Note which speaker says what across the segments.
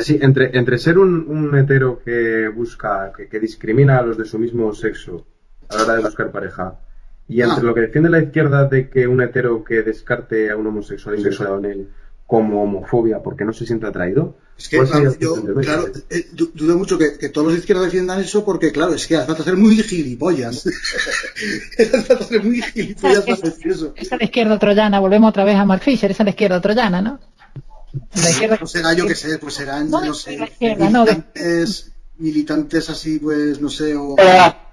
Speaker 1: Sí, entre ser un hetero que busca, que discrimina a los de su mismo sexo a la hora de buscar pareja, y entre lo que defiende la izquierda de que un hetero que descarte a un homosexual interesado en él como homofobia porque no se siente atraído.
Speaker 2: Es que, claro, dudo mucho que todos los de izquierda defiendan eso porque, claro, es que hace falta ser muy gilipollas. Hace falta ser muy gilipollas para decir eso.
Speaker 3: Esa es la izquierda troyana, volvemos otra vez a Mark Fisher, esa es la izquierda troyana, ¿no? La izquierda...
Speaker 2: No será, yo que sé, pues serán, no sé, militantes así, pues, no sé, o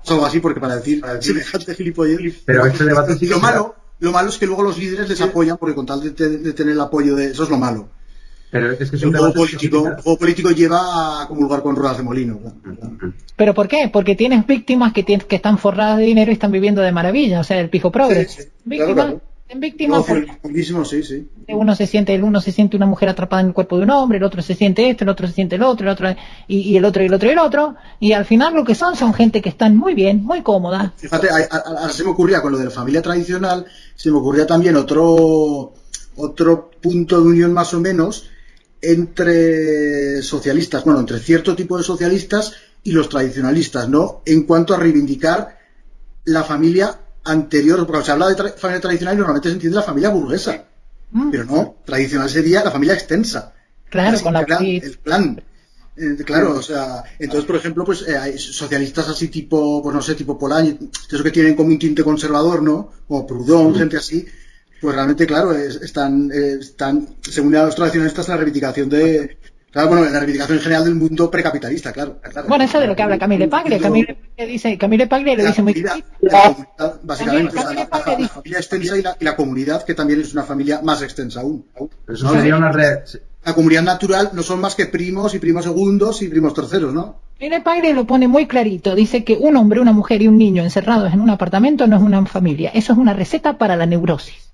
Speaker 2: algo así, porque para decir semejante gilipollas.
Speaker 1: Pero este debate sí que
Speaker 2: lo malo es que luego los líderes les apoyan porque con tal de tener el apoyo de... Eso es lo malo.
Speaker 1: Pero es que
Speaker 2: el juego político lleva a comulgar con ruedas de molino.
Speaker 3: ¿Pero por qué? Porque tienes víctimas que están forradas de dinero y están viviendo de maravilla, o sea, el pijo progre.
Speaker 2: Sí,
Speaker 3: víctimas,
Speaker 2: claro.
Speaker 3: En víctimas
Speaker 2: sí.
Speaker 3: Uno se siente una mujer atrapada en el cuerpo de un hombre, el otro se siente esto, el otro se siente el otro, y el otro, y al final lo que son gente que están muy bien, muy cómoda.
Speaker 2: Fíjate, ahora se me ocurría con lo de la familia tradicional, se me ocurría también otro punto de unión más o menos entre socialistas, bueno, entre cierto tipo de socialistas y los tradicionalistas, ¿no? En cuanto a reivindicar la familia anterior, porque se habla de familia tradicional y normalmente se entiende la familia burguesa, pero no, tradicional sería la familia extensa.
Speaker 3: Claro, con
Speaker 2: el plan. Claro, o sea, entonces, por ejemplo, pues hay socialistas así tipo, pues no sé, tipo Polanyi, esos que tienen como un tinte conservador, ¿no? O Proudhon, gente así. Pues realmente, claro, están según los tradicionalistas, en la reivindicación de... Claro, bueno, en la reivindicación en general del mundo precapitalista, claro.
Speaker 3: Bueno, eso de lo que habla Camille Paglia. Camille Paglia le dice muy...
Speaker 2: Básicamente, la familia extensa y la comunidad, que también es una familia más extensa aún.
Speaker 1: Eso sería una
Speaker 2: La comunidad natural no son más que primos y primos segundos y primos terceros, ¿no?
Speaker 3: Camille Paglia lo pone muy clarito. Dice que un hombre, una mujer y un niño encerrados en un apartamento no es una familia. Eso es una receta para la neurosis.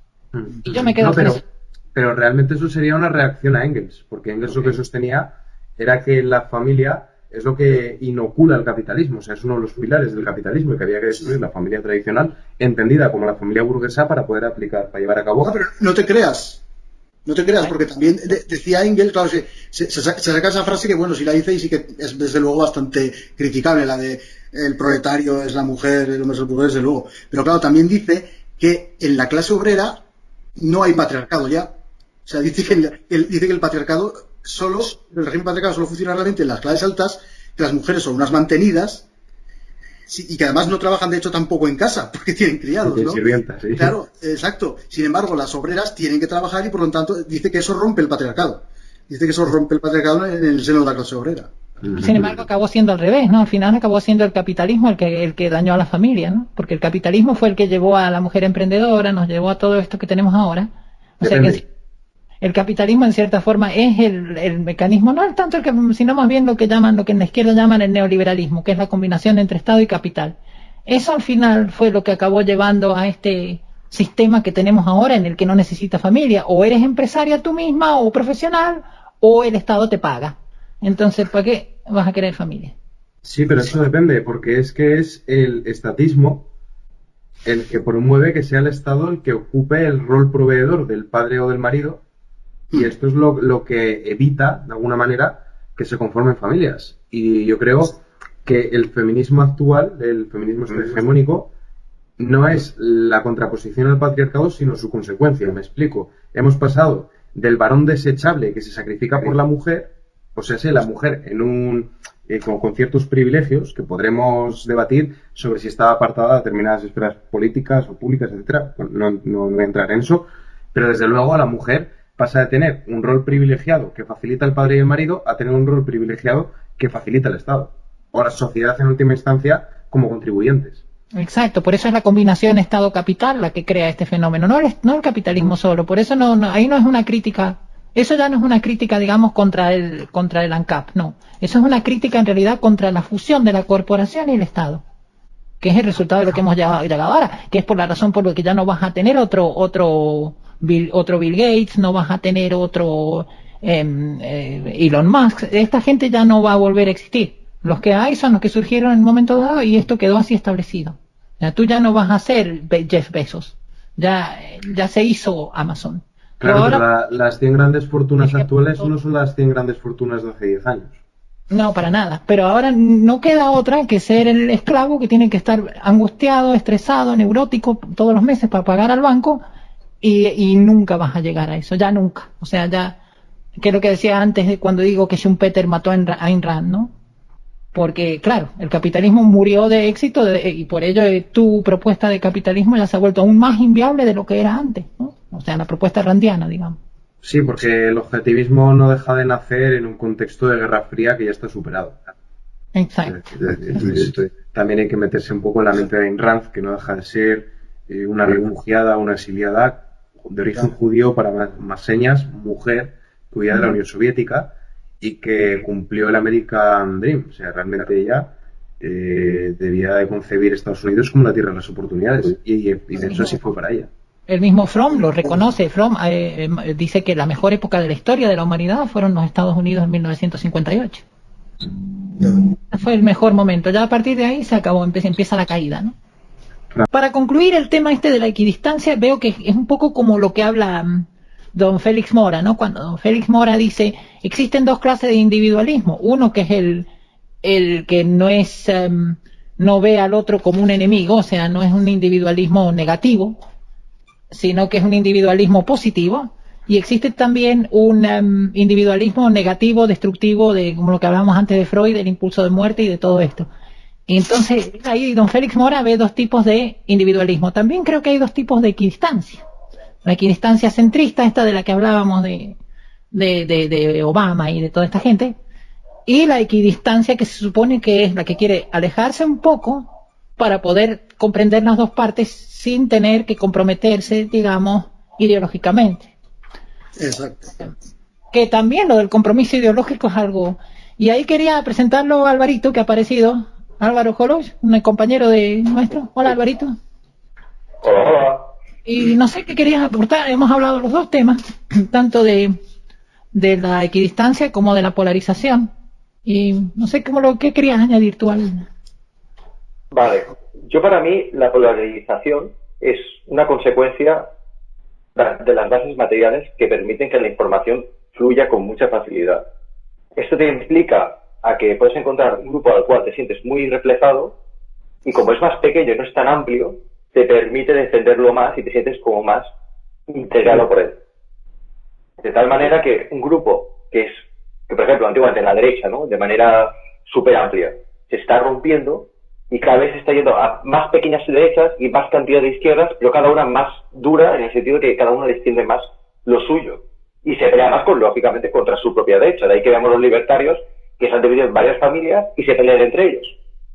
Speaker 3: Y yo me quedo con eso.
Speaker 1: Pero realmente eso sería una reacción a Engels, porque Engels lo que sostenía era que la familia es lo que inocula el capitalismo, o sea, es uno de los pilares del capitalismo y que había que destruir la familia tradicional, entendida como la familia burguesa, para poder llevar a cabo...
Speaker 2: No, pero no te creas, porque también decía Engels, claro, se saca esa frase que, bueno, si la dice y sí que es desde luego bastante criticable, la de el proletario es la mujer, el hombre es el burgués, desde luego, pero claro, también dice que en la clase obrera no hay patriarcado ya. O sea, dice que el patriarcado el régimen patriarcado solo funciona realmente en las clases altas, que las mujeres son unas mantenidas y que además no trabajan de hecho tampoco en casa, porque tienen criados, ¿no?
Speaker 1: Sirvientas, sí.
Speaker 2: Claro, exacto. Sin embargo, las obreras tienen que trabajar y por lo tanto dice que eso rompe el patriarcado. Dice que eso rompe el patriarcado en el seno de la clase obrera.
Speaker 3: Sin embargo, acabó siendo al revés, ¿no? Al final acabó siendo el capitalismo el que dañó a la familia, ¿no? Porque el capitalismo fue el que llevó a la mujer emprendedora, nos llevó a todo esto que tenemos ahora. O sea que el capitalismo en cierta forma es el mecanismo, no es tanto sino más bien lo que en la izquierda llaman el neoliberalismo, que es la combinación entre Estado y capital. Eso al final fue lo que acabó llevando a este sistema que tenemos ahora en el que no necesitas familia. O eres empresaria tú misma o profesional, o el Estado te paga. Entonces, ¿para qué vas a querer familia?
Speaker 1: Sí, pero eso depende, porque es el estatismo el que promueve que sea el Estado el que ocupe el rol proveedor del padre o del marido, y esto es lo que evita, de alguna manera, que se conformen familias. Y yo creo que el feminismo actual, el feminismo hegemónico, no es la contraposición al patriarcado, sino su consecuencia. Me explico. Hemos pasado del varón desechable que se sacrifica por la mujer, o sea, la mujer con ciertos privilegios que podremos debatir sobre si estaba apartada de determinadas esferas políticas o públicas, etcétera. Bueno, no voy a entrar en eso, pero desde luego a la mujer pasa de tener un rol privilegiado que facilita el padre y el marido a tener un rol privilegiado que facilita el Estado, o la sociedad en última instancia como contribuyentes.
Speaker 3: Exacto, por eso es la combinación Estado-capital la que crea este fenómeno, no el capitalismo solo. Por eso ahí no es una crítica, eso ya no es una crítica, digamos, contra el ANCAP, no. Eso es una crítica en realidad contra la fusión de la corporación y el Estado, que es el resultado de lo que hemos llegado ahora, que es por la razón por la que ya no vas a tener otro Bill Gates, no vas a tener otro Elon Musk. Esta gente ya no va a volver a existir. Los que hay son los que surgieron en un momento dado y esto quedó así establecido. Tú ya no vas a ser Jeff Bezos. Ya se hizo Amazon.
Speaker 1: Claro, pero
Speaker 3: ahora,
Speaker 1: las 100 grandes fortunas
Speaker 3: es que
Speaker 1: actuales no son las 100 grandes fortunas de hace 10 años.
Speaker 3: no, para nada. Pero ahora no queda otra que ser el esclavo que tiene que estar angustiado, estresado, neurótico todos los meses para pagar al banco y nunca vas a llegar a eso, ya nunca. O sea, ya, que es lo que decía antes de cuando digo que Schumpeter mató a Ayn Rand, ¿no? Porque, claro, el capitalismo murió de éxito y por ello tu propuesta de capitalismo ya se ha vuelto aún más inviable de lo que era antes, ¿no? O sea, la propuesta randiana, digamos.
Speaker 1: Sí, porque el objetivismo no deja de nacer en un contexto de Guerra Fría que ya está superado.
Speaker 3: Exacto.
Speaker 1: También hay que meterse un poco en la mente de Ayn Rand, que no deja de ser una refugiada, una exiliada de origen judío, para más señas, mujer, que huía de la Unión Soviética y que cumplió el American Dream. O sea, realmente ella debía de concebir Estados Unidos como la tierra de las oportunidades, y de hecho así fue para ella.
Speaker 3: El mismo Fromm lo reconoce. Fromm dice que la mejor época de la historia de la humanidad fueron los Estados Unidos en 1958. Fue el mejor momento. Ya a partir de ahí se acabó, empieza la caída, ¿no? Para concluir el tema este de la equidistancia, veo que es un poco como lo que habla don Félix Mora, ¿no? Cuando don Félix Mora dice, existen dos clases de individualismo. Uno que es el que no es no ve al otro como un enemigo, o sea, no es un individualismo negativo, sino que es un individualismo positivo, y existe también un individualismo negativo, destructivo, como lo que hablábamos antes de Freud, del impulso de muerte y de todo esto. Y entonces ahí don Félix Mora ve dos tipos de individualismo. También creo que hay dos tipos de equidistancia. La equidistancia centrista, esta de la que hablábamos de Obama y de toda esta gente, y la equidistancia que se supone que es la que quiere alejarse un poco para poder comprender las dos partes sin tener que comprometerse, digamos, ideológicamente.
Speaker 2: Exacto.
Speaker 3: Que también lo del compromiso ideológico es algo... Y ahí quería presentarlo a Alvarito, que ha aparecido, Álvaro Joloch, un compañero de nuestro. Hola, Alvarito.
Speaker 4: Hola.
Speaker 3: Y no sé qué querías aportar, hemos hablado de los dos temas, tanto de la equidistancia como de la polarización. Y no sé qué querías añadir tú al...
Speaker 4: Vale, yo para mí la polarización es una consecuencia de las bases materiales que permiten que la información fluya con mucha facilidad. Esto te implica a que puedes encontrar un grupo al cual te sientes muy reflejado y como es más pequeño y no es tan amplio, te permite defenderlo más y te sientes como más integrado por él. De tal manera que un grupo que por ejemplo, antiguamente en la derecha, ¿no? De manera súper amplia, se está rompiendo y cada vez se está yendo a más pequeñas derechas y más cantidad de izquierdas, pero cada una más dura en el sentido de que cada una defiende más lo suyo. Y se pelea más, lógicamente, contra su propia derecha. De ahí que vemos los libertarios que se han dividido en varias familias y se pelean entre ellos.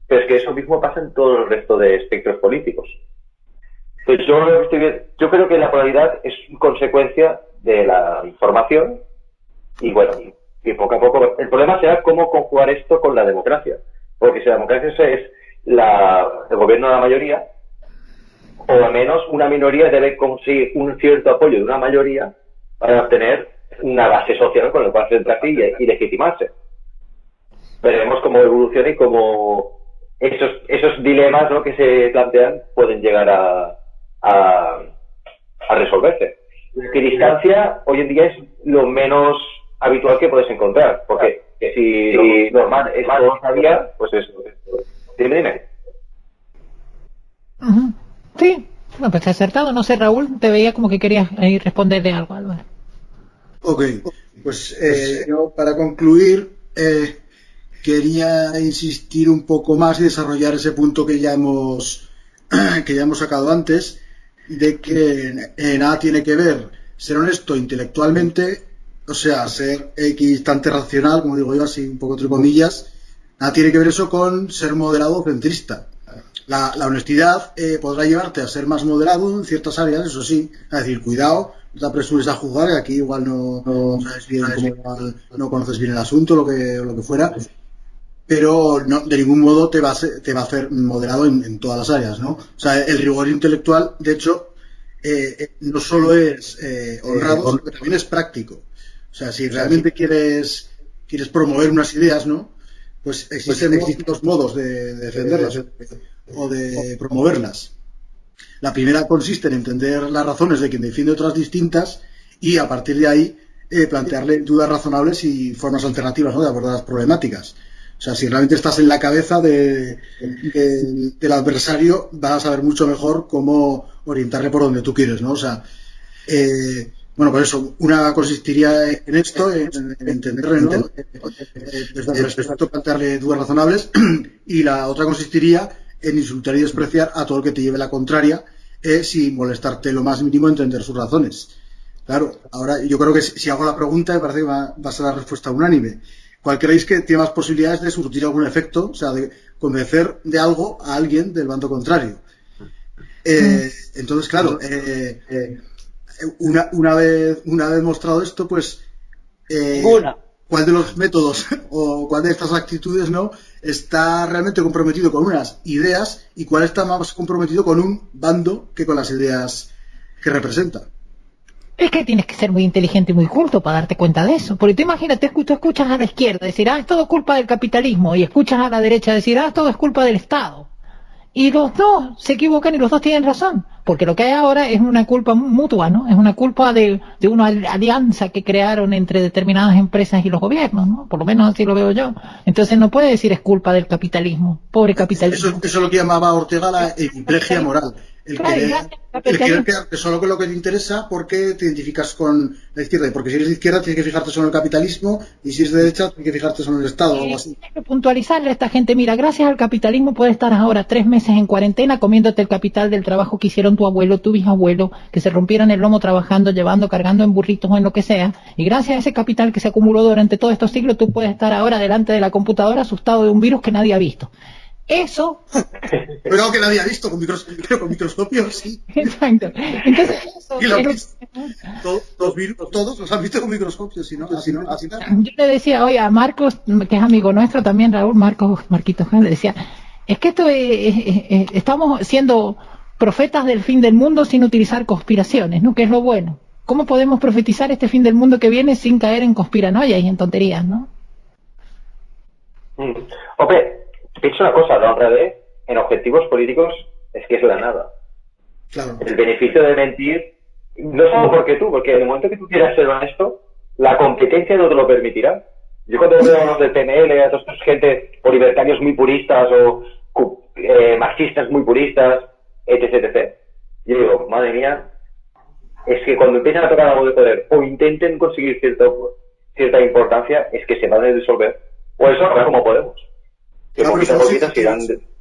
Speaker 4: Pero es que eso mismo pasa en todo el resto de espectros políticos. Entonces yo creo que la polaridad es consecuencia de la información y bueno, y poco a poco. El problema será cómo conjugar esto con la democracia. Porque si la democracia es el gobierno de la mayoría, o al menos una minoría debe conseguir un cierto apoyo de una mayoría para obtener una base social con la cual centrarse y legitimarse. Veremos cómo evoluciona y cómo esos dilemas, ¿no?, que se plantean pueden llegar a resolverse. La equidistancia hoy en día es lo menos habitual que puedes encontrar, porque si normal es todo sabía, pues eso. Dime.
Speaker 3: Sí, bueno, pues acertado, no sé, Raúl, te veía como que querías responder de algo, Álvaro.
Speaker 2: Ok, pues yo para concluir quería insistir un poco más y desarrollar ese punto que ya hemos sacado antes, de que nada tiene que ver ser honesto intelectualmente, o sea, ser equidistante racional, como digo yo, así un poco entre comillas, nada tiene que ver eso con ser moderado o centrista. La honestidad podrá llevarte a ser más moderado en ciertas áreas, eso sí, es decir, cuidado, no te apresures a juzgar, que aquí igual no sabes bien no conoces bien el asunto, lo que fuera, pero no, de ningún modo te va a hacer moderado en todas las áreas, ¿no? O sea, el rigor intelectual, de hecho, no solo es honrado, sino que también es práctico. O sea, si realmente quieres promover unas ideas, ¿no?, pues existen distintos modos de defenderlas o de promoverlas. La primera consiste en entender las razones de quien defiende otras distintas y a partir de ahí plantearle dudas razonables y formas alternativas, ¿no?, de abordar las problemáticas. O sea, si realmente estás en la cabeza del adversario, vas a saber mucho mejor cómo orientarle por donde tú quieres, ¿no? O sea, bueno, por eso, una consistiría en esto, en entenderle, ¿no?, desde el respeto, plantearle dudas razonables, y la otra consistiría en insultar y despreciar a todo el que te lleve la contraria, sin molestarte lo más mínimo entender sus razones. Claro, ahora yo creo que si hago la pregunta, me parece que va a ser la respuesta unánime. ¿Cuál creéis que tiene más posibilidades de surtir algún efecto, o sea, de convencer de algo a alguien del bando contrario? Entonces, claro, una vez mostrado esto, pues, ¿cuál de los métodos o cuál de estas actitudes, no, está realmente comprometido con unas ideas y cuál está más comprometido con un bando que con las ideas que representa?
Speaker 3: Es que tienes que ser muy inteligente y muy culto para darte cuenta de eso. Porque tú imagínate, tú escuchas a la izquierda decir, es todo culpa del capitalismo, y escuchas a la derecha decir, todo es culpa del Estado. Y los dos se equivocan y los dos tienen razón. Porque lo que hay ahora es una culpa mutua, ¿no? Es una culpa de una alianza que crearon entre determinadas empresas y los gobiernos, ¿no? Por lo menos así lo veo yo. Entonces no puede decir es culpa del capitalismo. Pobre capitalismo.
Speaker 2: Eso es lo que llamaba Ortega la hemiplegia moral. El querer quedarte solo con lo que te interesa porque te identificas con la izquierda. Y porque si eres de izquierda tienes que fijarte solo en el capitalismo, y si eres de derecha tienes que fijarte solo en el Estado o algo así.
Speaker 3: Tienes que puntualizarle a esta gente, mira, gracias al capitalismo puedes estar ahora 3 meses en cuarentena comiéndote el capital del trabajo que hicieron tu abuelo, tu bisabuelo, que se rompieron el lomo trabajando, llevando, cargando en burritos o en lo que sea. Y gracias a ese capital que se acumuló durante todos estos siglos, tú puedes estar ahora delante de la computadora asustado de un virus que nadie ha visto. Eso.
Speaker 2: Pero que nadie ha visto con microscopios, sí.
Speaker 3: Exacto. Entonces, eso.
Speaker 2: Todos los han visto con microscopios, si no.
Speaker 3: Yo le decía hoy a Marcos, que es amigo nuestro también, Raúl, Marquitos, le decía, es que esto estamos siendo profetas del fin del mundo sin utilizar conspiraciones, ¿no? Que es lo bueno. ¿Cómo podemos profetizar este fin del mundo que viene sin caer en conspiranoias y en tonterías, ¿no?
Speaker 4: Hombre, he dicho una cosa, la honradez en objetivos políticos es que es la nada.
Speaker 2: Claro.
Speaker 4: El beneficio de mentir no es porque tú, porque en el momento que tú quieras ser honesto, la competencia no te lo permitirá. Yo cuando veo a los del PNL, a toda esta gente, o libertarios muy puristas, o marxistas muy puristas, etc., yo digo, madre mía, es que cuando empiezan a tocar algo de poder, o intenten conseguir cierta importancia, es que se van a disolver. O eso ahora como podemos.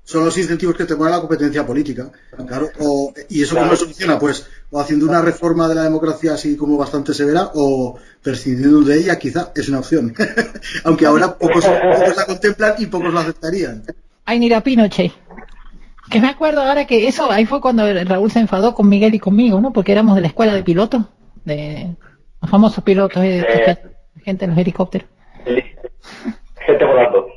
Speaker 2: Son los incentivos que te pone la competencia política, claro. ¿Y eso cómo lo soluciona? Pues o haciendo una reforma de la democracia así como bastante severa, o prescindiendo de ella, quizá es una opción. Aunque ahora pocos la contemplan y pocos la aceptarían.
Speaker 3: Ay, mira, Pinochet. Que me acuerdo ahora que eso, ahí fue cuando Raúl se enfadó con Miguel y conmigo, ¿no? Porque éramos de la escuela de pilotos, de los famosos pilotos, gente en los helicópteros.
Speaker 4: Gente volando.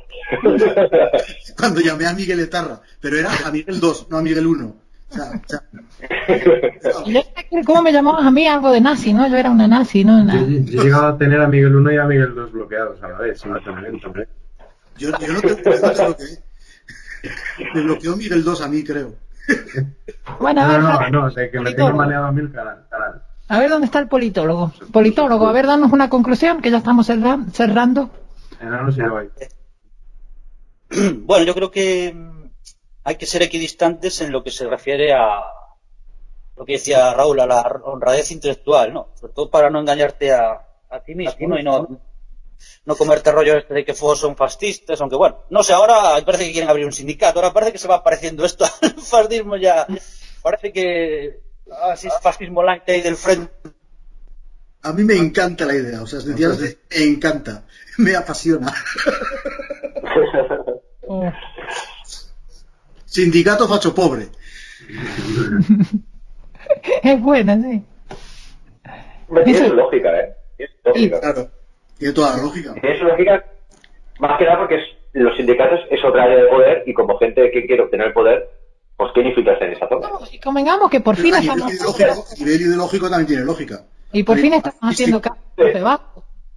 Speaker 2: Cuando llamé a Miguel Etarra, pero era a Miguel 2, no a Miguel 1.
Speaker 3: ¿Cómo me llamabas a mí? Algo de nazi, ¿no? Yo era una nazi, ¿no?
Speaker 1: Yo he llegado a tener a Miguel 1 y a Miguel 2 bloqueados a la vez, simultáneamente.
Speaker 2: Yo no tengo que me bloqueó Miguel 2 a mí, creo.
Speaker 3: Bueno, a ver,
Speaker 1: no, de que me tengo maneado a mí el canal.
Speaker 3: A ver dónde está el politólogo. Politólogo, a ver, danos una conclusión, que ya estamos cerrando.
Speaker 1: No sé, voy.
Speaker 5: Bueno, yo creo que hay que ser equidistantes en lo que se refiere a lo que decía Raúl, a la honradez intelectual, ¿no? Sobre todo para no engañarte a ti mismo, ¿no? Y no comerte rollo de que son fascistas, aunque bueno, no sé, ahora parece que quieren abrir un sindicato, ahora parece que se va pareciendo esto al fascismo ya, parece que así es fascismo light ahí del frente.
Speaker 2: A mí me encanta la idea, o sea, sencillamente me encanta, me apasiona. Sindicato facho pobre.
Speaker 3: Es buena, sí.
Speaker 4: Tiene su lógica, Es lógica.
Speaker 2: Claro, tiene toda la lógica.
Speaker 4: Tiene su lógica, más que nada porque los sindicatos es otra área de poder y como gente que quiere obtener poder, pues quiere infiltrarse en esa zona.
Speaker 3: No, y convengamos que por fin
Speaker 2: a nivel ideológico también tiene lógica.
Speaker 3: Y por fin estamos haciendo caso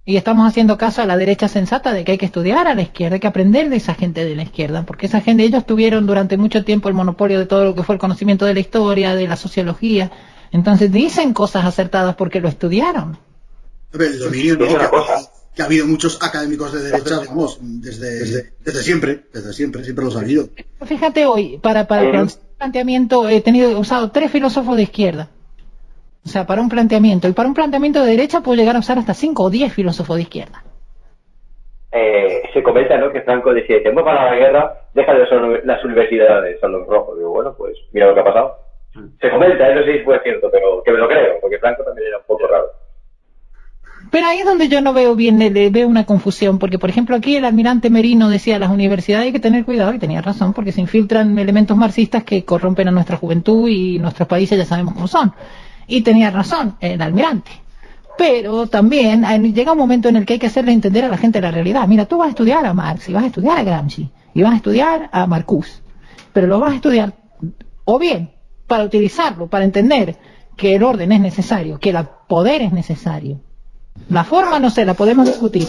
Speaker 3: y estamos haciendo caso a la derecha sensata de que hay que estudiar a la izquierda, hay que aprender de esa gente de la izquierda, porque esa gente, ellos tuvieron durante mucho tiempo el monopolio de todo lo que fue el conocimiento de la historia, de la sociología, Entonces dicen cosas acertadas porque lo estudiaron.
Speaker 2: El dominio, ¿no? Que ha habido muchos académicos de derecha, vamos, desde siempre los ha habido.
Speaker 3: Fíjate hoy, para el planteamiento he usado 3 filósofos de izquierda. O sea, para un planteamiento. Y para un planteamiento de derecha puedo llegar a usar hasta 5 o 10 filósofos de izquierda.
Speaker 4: Se comenta, ¿no?, que Franco decía, si hemos ganado la guerra, deja de ser las universidades, son los rojos. Digo, bueno, pues mira lo que ha pasado. Se comenta, no sé si fue cierto, pero que me lo creo, porque Franco también era un poco raro.
Speaker 3: Pero ahí es donde yo no veo bien, veo una confusión, porque por ejemplo aquí el almirante Merino decía, las universidades hay que tener cuidado, y tenía razón, porque se infiltran elementos marxistas que corrompen a nuestra juventud y nuestros países ya sabemos cómo son. Y tenía razón el almirante. Pero también llega un momento en el que hay que hacerle entender a la gente la realidad. Mira, tú vas a estudiar a Marx, y vas a estudiar a Gramsci, y vas a estudiar a Marcuse, pero lo vas a estudiar o bien para utilizarlo, para entender que el orden es necesario, que el poder es necesario. La forma, no sé, la podemos discutir.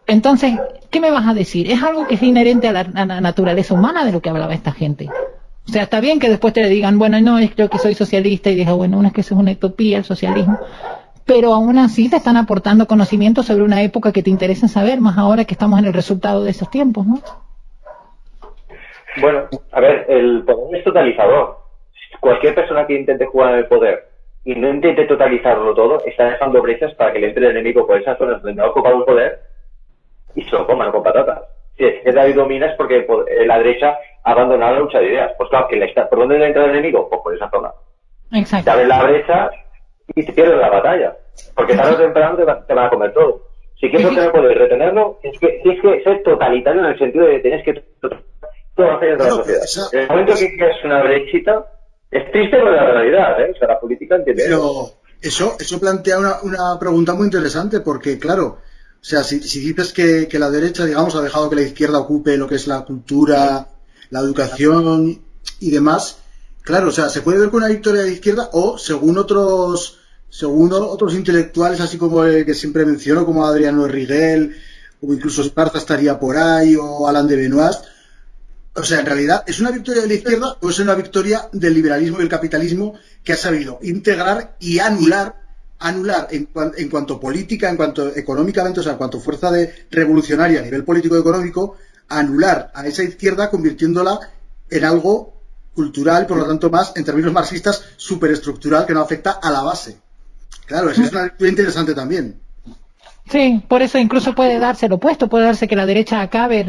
Speaker 3: Entonces, ¿qué me vas a decir? Es algo que es inherente a la naturaleza humana de lo que hablaba esta gente. O sea, está bien que después te digan, bueno, no, es yo que soy socialista, y diga, bueno, es que eso es una utopía, el socialismo. Pero aún así te están aportando conocimiento sobre una época que te interesa saber, más ahora que estamos en el resultado de esos tiempos, ¿no?
Speaker 4: Bueno, a ver, el poder es totalizador. Cualquier persona que intente jugar en el poder y no intente totalizarlo todo, está dejando brechas para que le entre el enemigo por esas zonas donde ha ocupado el poder y se lo coman con patatas. Si es que David domina es porque la derecha ha abandonado la lucha de ideas. Pues claro, ¿por dónde le entra el enemigo? Pues por esa zona.
Speaker 3: Exacto.
Speaker 4: Te abres la brecha y te pierdes la batalla. Porque tarde o temprano te van a comer todo. Si quieres obtener poder y retenerlo, tienes que ser totalitario en el sentido de que tienes que todo hacer dentro de la sociedad. En el momento que quieres una brechita, es triste pero la realidad, ¿eh? O sea, la política entiende.
Speaker 2: Pero eso plantea una pregunta muy interesante, porque claro, o sea, si dices que la derecha, digamos, ha dejado que la izquierda ocupe lo que es la cultura, la educación y demás, claro, o sea, se puede ver con una victoria de la izquierda o, según otros intelectuales, así como el que siempre menciono, como Adriano Rigel, o incluso Esparza estaría por ahí, o Alain de Benoist. O sea, en realidad, ¿es una victoria de la izquierda o es una victoria del liberalismo y el capitalismo que ha sabido integrar y anular en cuanto política, en cuanto económicamente, o sea, en cuanto fuerza revolucionaria a nivel político y económico, anular a esa izquierda convirtiéndola en algo cultural, por lo tanto más, en términos marxistas, superestructural que no afecta a la base? Claro, eso es una lectura interesante también.
Speaker 3: Sí, por eso incluso puede darse lo opuesto, puede darse que la derecha acabe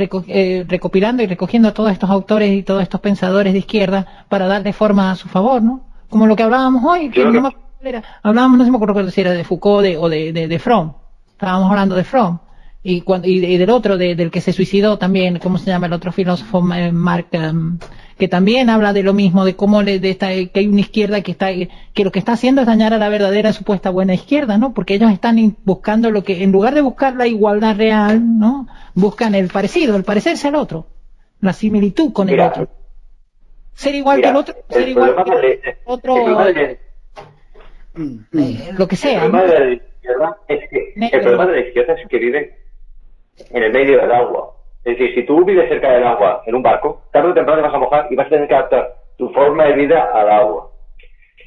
Speaker 3: recopilando y recogiendo a todos estos autores y todos estos pensadores de izquierda para darle forma a su favor, ¿no? Como lo que hablábamos hoy, que no me acuerdo si era de Foucault o de Fromm. Estábamos hablando de Fromm y del otro, del que se suicidó también, ¿cómo se llama el otro filósofo? Mark, que también habla de lo mismo, de cómo que hay una izquierda que lo que está haciendo es dañar a la verdadera supuesta buena izquierda, ¿no? Porque ellos están buscando lo que, en lugar de buscar la igualdad real, ¿no? Buscan el parecido, el parecerse al otro, la similitud con el otro. Ser igual que el otro, ser igual que el otro, lo que sea.
Speaker 4: El problema de la izquierda es que vive en el medio del agua. Es decir, si tú vives cerca del agua en un barco, tarde o temprano te vas a mojar y vas a tener que adaptar tu forma de vida al agua.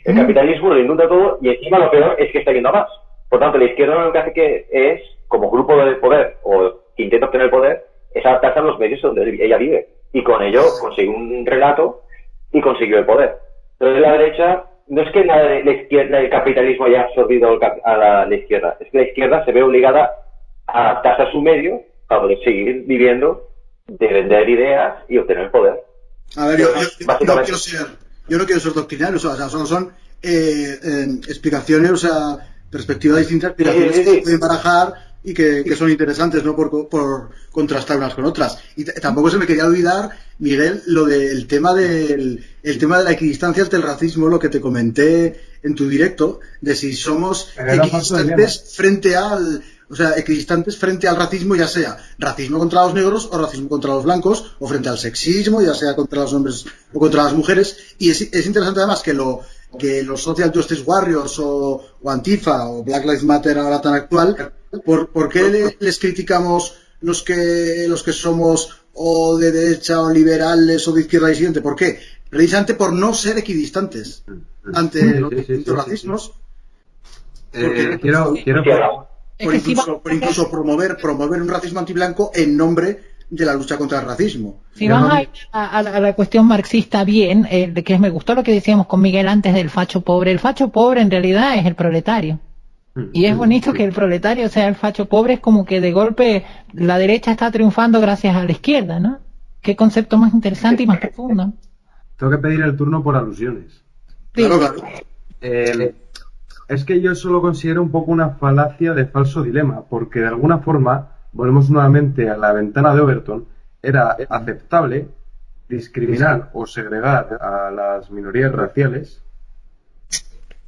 Speaker 4: El capitalismo lo inunda todo y encima lo peor es que está yendo a más. Por tanto, la izquierda lo que hace es, como grupo de poder o que intenta obtener poder, es adaptarse a los medios donde ella vive. Y con ello consiguió un relato y consiguió el poder. Entonces la derecha, no es que la izquierda, el capitalismo haya absorbido a la izquierda, es que la izquierda se ve obligada a adaptarse a su medio para poder seguir viviendo de vender ideas y obtener el poder.
Speaker 2: A ver, yo no quiero ser doctrinario, o sea, solo son explicaciones, o sea, perspectivas distintas, explicaciones que se pueden barajar y que son interesantes, ¿no? Por contrastar unas con otras. Y tampoco se me quería olvidar, Miguel, lo del tema de la equidistancia ante el racismo, lo que te comenté en tu directo, de si somos equidistantes frente al racismo, ya sea racismo contra los negros o racismo contra los blancos, o frente al sexismo, ya sea contra los hombres o contra las mujeres. Y es interesante además que los Social Justice Warriors o Antifa o Black Lives Matter ahora tan actual, ¿por qué les criticamos los que somos o de derecha o liberales o de izquierda disidente? ¿Por qué? precisamente por no ser equidistantes ante los distintos racismos.
Speaker 1: Quiero
Speaker 2: Por incluso promover un racismo antiblanco en nombre de la lucha contra el racismo.
Speaker 3: Si vas a ir a la cuestión marxista bien, que me gustó lo que decíamos con Miguel antes del facho pobre. El facho pobre en realidad es el proletario. Y es bonito que el proletario sea el facho pobre, es como que de golpe la derecha está triunfando gracias a la izquierda, ¿no? Qué concepto más interesante y más profundo.
Speaker 1: Tengo que pedir el turno por alusiones.
Speaker 3: Sí.
Speaker 2: Claro.
Speaker 1: Es que yo eso lo considero un poco una falacia de falso dilema, porque de alguna forma, volvemos nuevamente a la ventana de Overton, era aceptable discriminar o segregar a las minorías raciales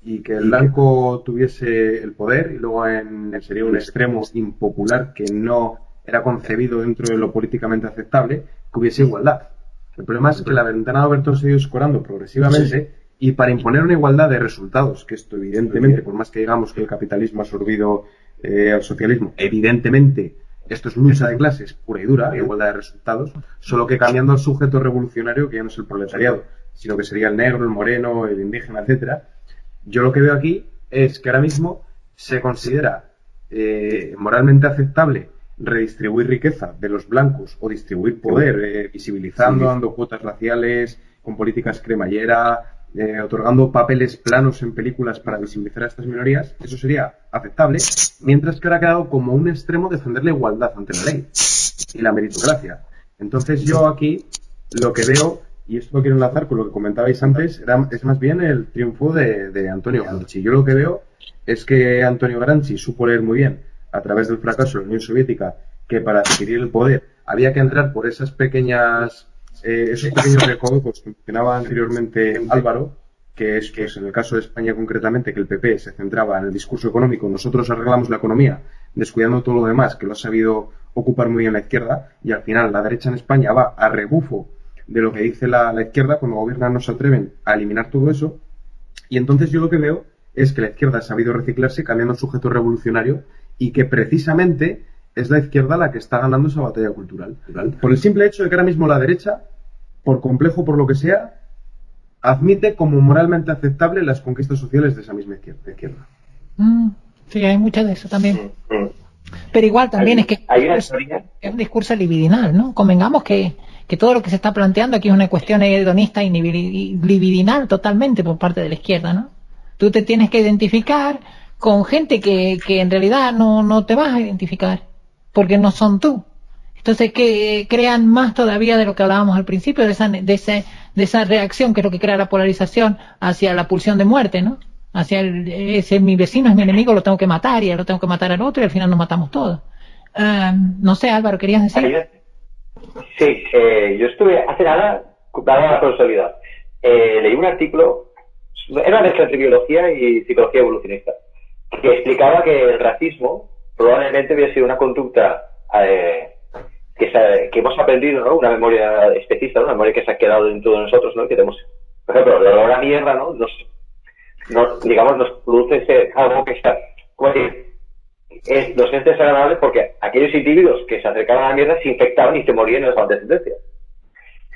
Speaker 1: y que el blanco tuviese el poder y luego sería un extremo impopular que no era concebido dentro de lo políticamente aceptable, que hubiese igualdad. El problema es que la ventana de Overton se ha ido escorando progresivamente y para imponer una igualdad de resultados, que esto evidentemente, por más que digamos que el capitalismo ha absorbido al socialismo, evidentemente esto es lucha de clases pura y dura, igualdad de resultados, solo que cambiando al sujeto revolucionario, que ya no es el proletariado, sino que sería el negro, el moreno, el indígena, etcétera. Yo lo que veo aquí es que ahora mismo se considera moralmente aceptable redistribuir riqueza de los blancos o distribuir poder, visibilizando, dando cuotas raciales, con políticas cremallera, otorgando papeles planos en películas para visibilizar a estas minorías. Eso sería aceptable, mientras que ahora ha quedado como un extremo defender la igualdad ante la ley y la meritocracia. Entonces yo aquí lo que veo, y esto lo quiero enlazar con lo que comentabais antes, es más bien el triunfo de Antonio Gramsci. Yo lo que veo es que Antonio Gramsci supo leer muy bien, a través del fracaso de la Unión Soviética, que para adquirir el poder había que entrar por esos pequeños recovecos que mencionaba anteriormente Álvaro, que es pues, en el caso de España concretamente, que el PP se centraba en el discurso económico, nosotros arreglamos la economía, descuidando todo lo demás, que lo ha sabido ocupar muy bien la izquierda, y al final la derecha en España va a rebufo de lo que dice la izquierda, cuando gobiernan no se atreven a eliminar todo eso, y entonces yo lo que veo es que la izquierda ha sabido reciclarse cambiando el sujeto revolucionario y que precisamente es la izquierda la que está ganando esa batalla cultural. Por el simple hecho de que ahora mismo la derecha, por complejo, por lo que sea, admite como moralmente aceptable las conquistas sociales de esa misma izquierda.
Speaker 3: Sí, hay mucho de eso también. Pero igual también es que es un discurso libidinal, ¿no? Convengamos que todo lo que se está planteando aquí es una cuestión hedonista y libidinal totalmente por parte de la izquierda, ¿no? Tú te tienes que identificar con gente que en realidad no te vas a identificar, porque no son tú. Entonces que crean más todavía de lo que hablábamos al principio, de esa reacción que es lo que crea la polarización hacia la pulsión de muerte, ¿no? Hacia mi vecino es mi enemigo, lo tengo que matar, y lo tengo que matar al otro, y al final nos matamos todos. No sé, Álvaro, ¿querías decir?
Speaker 4: Sí, yo estuve hace nada, dada la casualidad, leí un artículo, era una mezcla entre biología y psicología evolucionista, que explicaba que el racismo probablemente había sido una conducta que hemos aprendido, ¿no? Una memoria especista, ¿no? Una memoria que se ha quedado dentro de nosotros, ¿no? Que tenemos, por ejemplo, la mierda, ¿no? Nos produce algo que está, nos es desagradable porque aquellos individuos que se acercaban a la mierda se infectaban y se morían en la descendencia.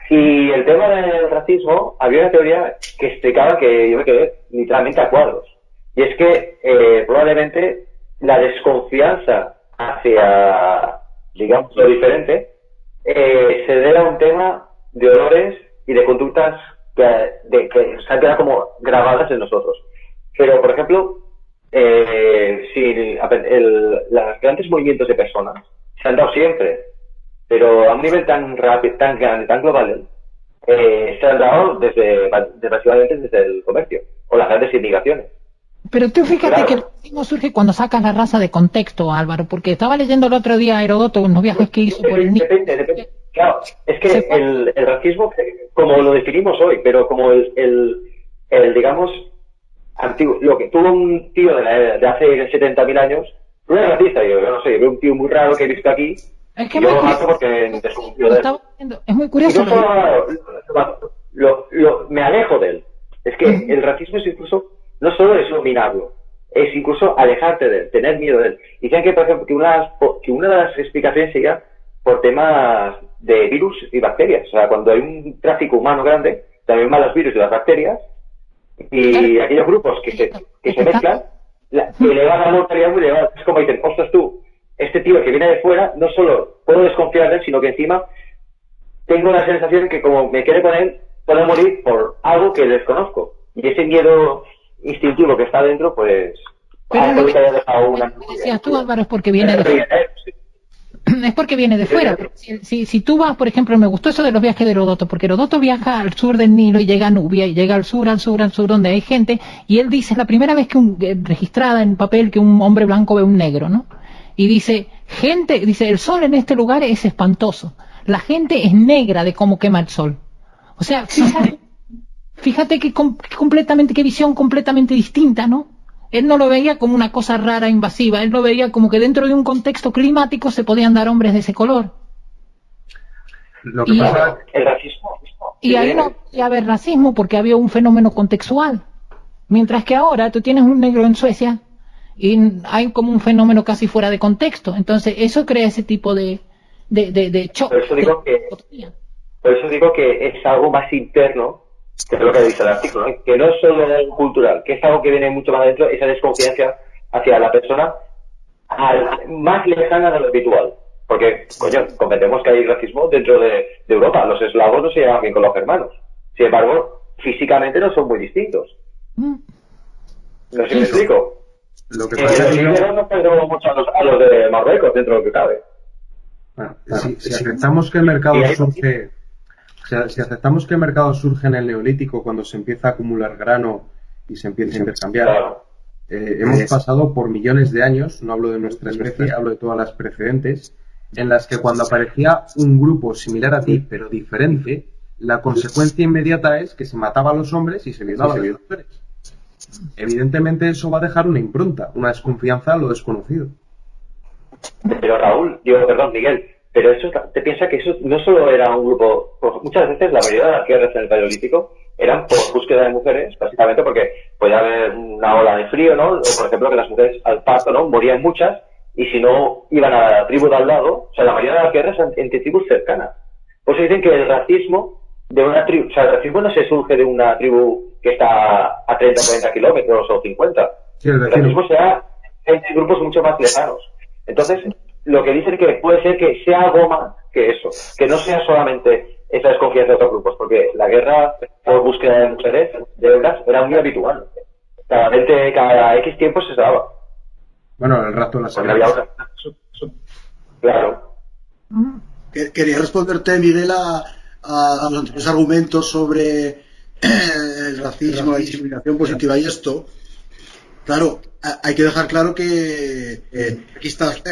Speaker 4: Y el tema del racismo, había una teoría que explicaba que yo me quedé literalmente a cuadros. Y es que probablemente la desconfianza hacia, digamos, lo diferente se debe a un tema de olores y de conductas que se han quedado como grabadas en nosotros. Pero, por ejemplo, los grandes movimientos de personas se han dado siempre, pero a un nivel tan rápido, tan grande, tan global, se han dado básicamente desde el comercio o las grandes inmigraciones.
Speaker 3: Pero tú fíjate que el racismo surge cuando sacas la raza de contexto, Álvaro, porque estaba leyendo el otro día a Heródoto unos viajes que hizo por el Nilo.
Speaker 4: Depende. Claro, es que el racismo, como lo definimos hoy, pero como el digamos, antiguo, lo que tuvo un tío de hace 70.000 años, no es racista, yo no sé, yo veo un tío muy raro que he visto aquí,
Speaker 3: es que
Speaker 4: y yo lo mato porque es un tío de él.
Speaker 3: Es muy curioso.
Speaker 4: Y me alejo de él. Es que el racismo es incluso, no solo es dominarlo, es incluso alejarte de él, tener miedo de él. Y dicen que, por ejemplo, que una de las explicaciones sería por temas de virus y bacterias. O sea, cuando hay un tráfico humano grande, también van los virus y las bacterias, y aquellos grupos que se mezclan, elevan la mortalidad muy elevada. Es como dicen, ostras tú, este tío que viene de fuera, no solo puedo desconfiar de él, sino que encima tengo la sensación que como me quede con él, puedo morir por algo que desconozco. Y ese miedo instintivo que está dentro, pues...
Speaker 3: Pero lo que decías tú, Álvaro, es porque viene de fuera. Es porque viene de fuera. Si tú vas, por ejemplo, me gustó eso de los viajes de Heródoto, porque Heródoto viaja al sur del Nilo y llega a Nubia, y llega al sur, donde hay gente, y él dice, es la primera vez registrada en papel que un hombre blanco ve un negro, ¿no? Y dice, el sol en este lugar es espantoso. La gente es negra de cómo quema el sol. O sea, fíjate qué visión completamente distinta, ¿no? Él no lo veía como una cosa rara, invasiva. Él lo veía como que dentro de un contexto climático se podían dar hombres de ese color.
Speaker 1: Lo que pasa...
Speaker 4: El racismo.
Speaker 3: Y ahí no podía haber racismo porque había un fenómeno contextual. Mientras que ahora tú tienes un negro en Suecia y hay como un fenómeno casi fuera de contexto. Entonces eso crea ese tipo de choque.
Speaker 4: Por eso digo que es algo más interno, que es lo que dice el artículo, ¿eh? Que no es solo cultural, que es algo que viene mucho más adentro, esa desconfianza hacia la persona más lejana de lo habitual. Porque, coño, comprendemos que hay racismo dentro de Europa. Los eslavos no se llevan bien con los germanos. Sin embargo, físicamente no son muy distintos. No sé si me explico.
Speaker 1: Lo que pasa es que
Speaker 4: no perdemos mucho a los de Marruecos dentro de lo que cabe.
Speaker 1: Bueno, si aceptamos que el mercado surge... Si aceptamos que el mercado surge en el Neolítico cuando se empieza a acumular grano y se empieza a intercambiar,
Speaker 4: Claro.
Speaker 1: Hemos pasado por millones de años, no hablo de nuestra especie, hablo de todas las precedentes, en las que cuando aparecía un grupo similar a ti, pero diferente, la consecuencia inmediata es que se mataba a los hombres y se violaba a las mujeres. Evidentemente eso va a dejar una impronta, una desconfianza a lo desconocido.
Speaker 4: Pero Raúl, perdón, Miguel, pero eso, te piensa que eso no solo era un grupo, pues muchas veces la mayoría de las guerras en el Paleolítico eran por búsqueda de mujeres, básicamente porque podía haber una ola de frío, ¿no? O por ejemplo que las mujeres al parto, ¿no? Morían muchas y si no iban a la tribu de al lado, o sea, la mayoría de las guerras entre tribus cercanas. Por eso dicen que el racismo de una tribu, o sea, el racismo no se surge de una tribu que está a 30 o 40 kilómetros o 50.
Speaker 1: Sí,
Speaker 4: el racismo se da entre grupos mucho más lejanos. Entonces, lo que dicen que puede ser que sea algo más que eso, que no sea solamente esa desconfianza de otros grupos, porque la guerra por búsqueda de mujeres, de hembras, era muy habitual. Cada X tiempo se daba.
Speaker 1: Bueno, el rato la
Speaker 4: porque había otra. Claro.
Speaker 2: Quería responderte, Miguel, a los anteriores argumentos sobre el racismo, la discriminación positiva y esto. Claro, hay que dejar claro que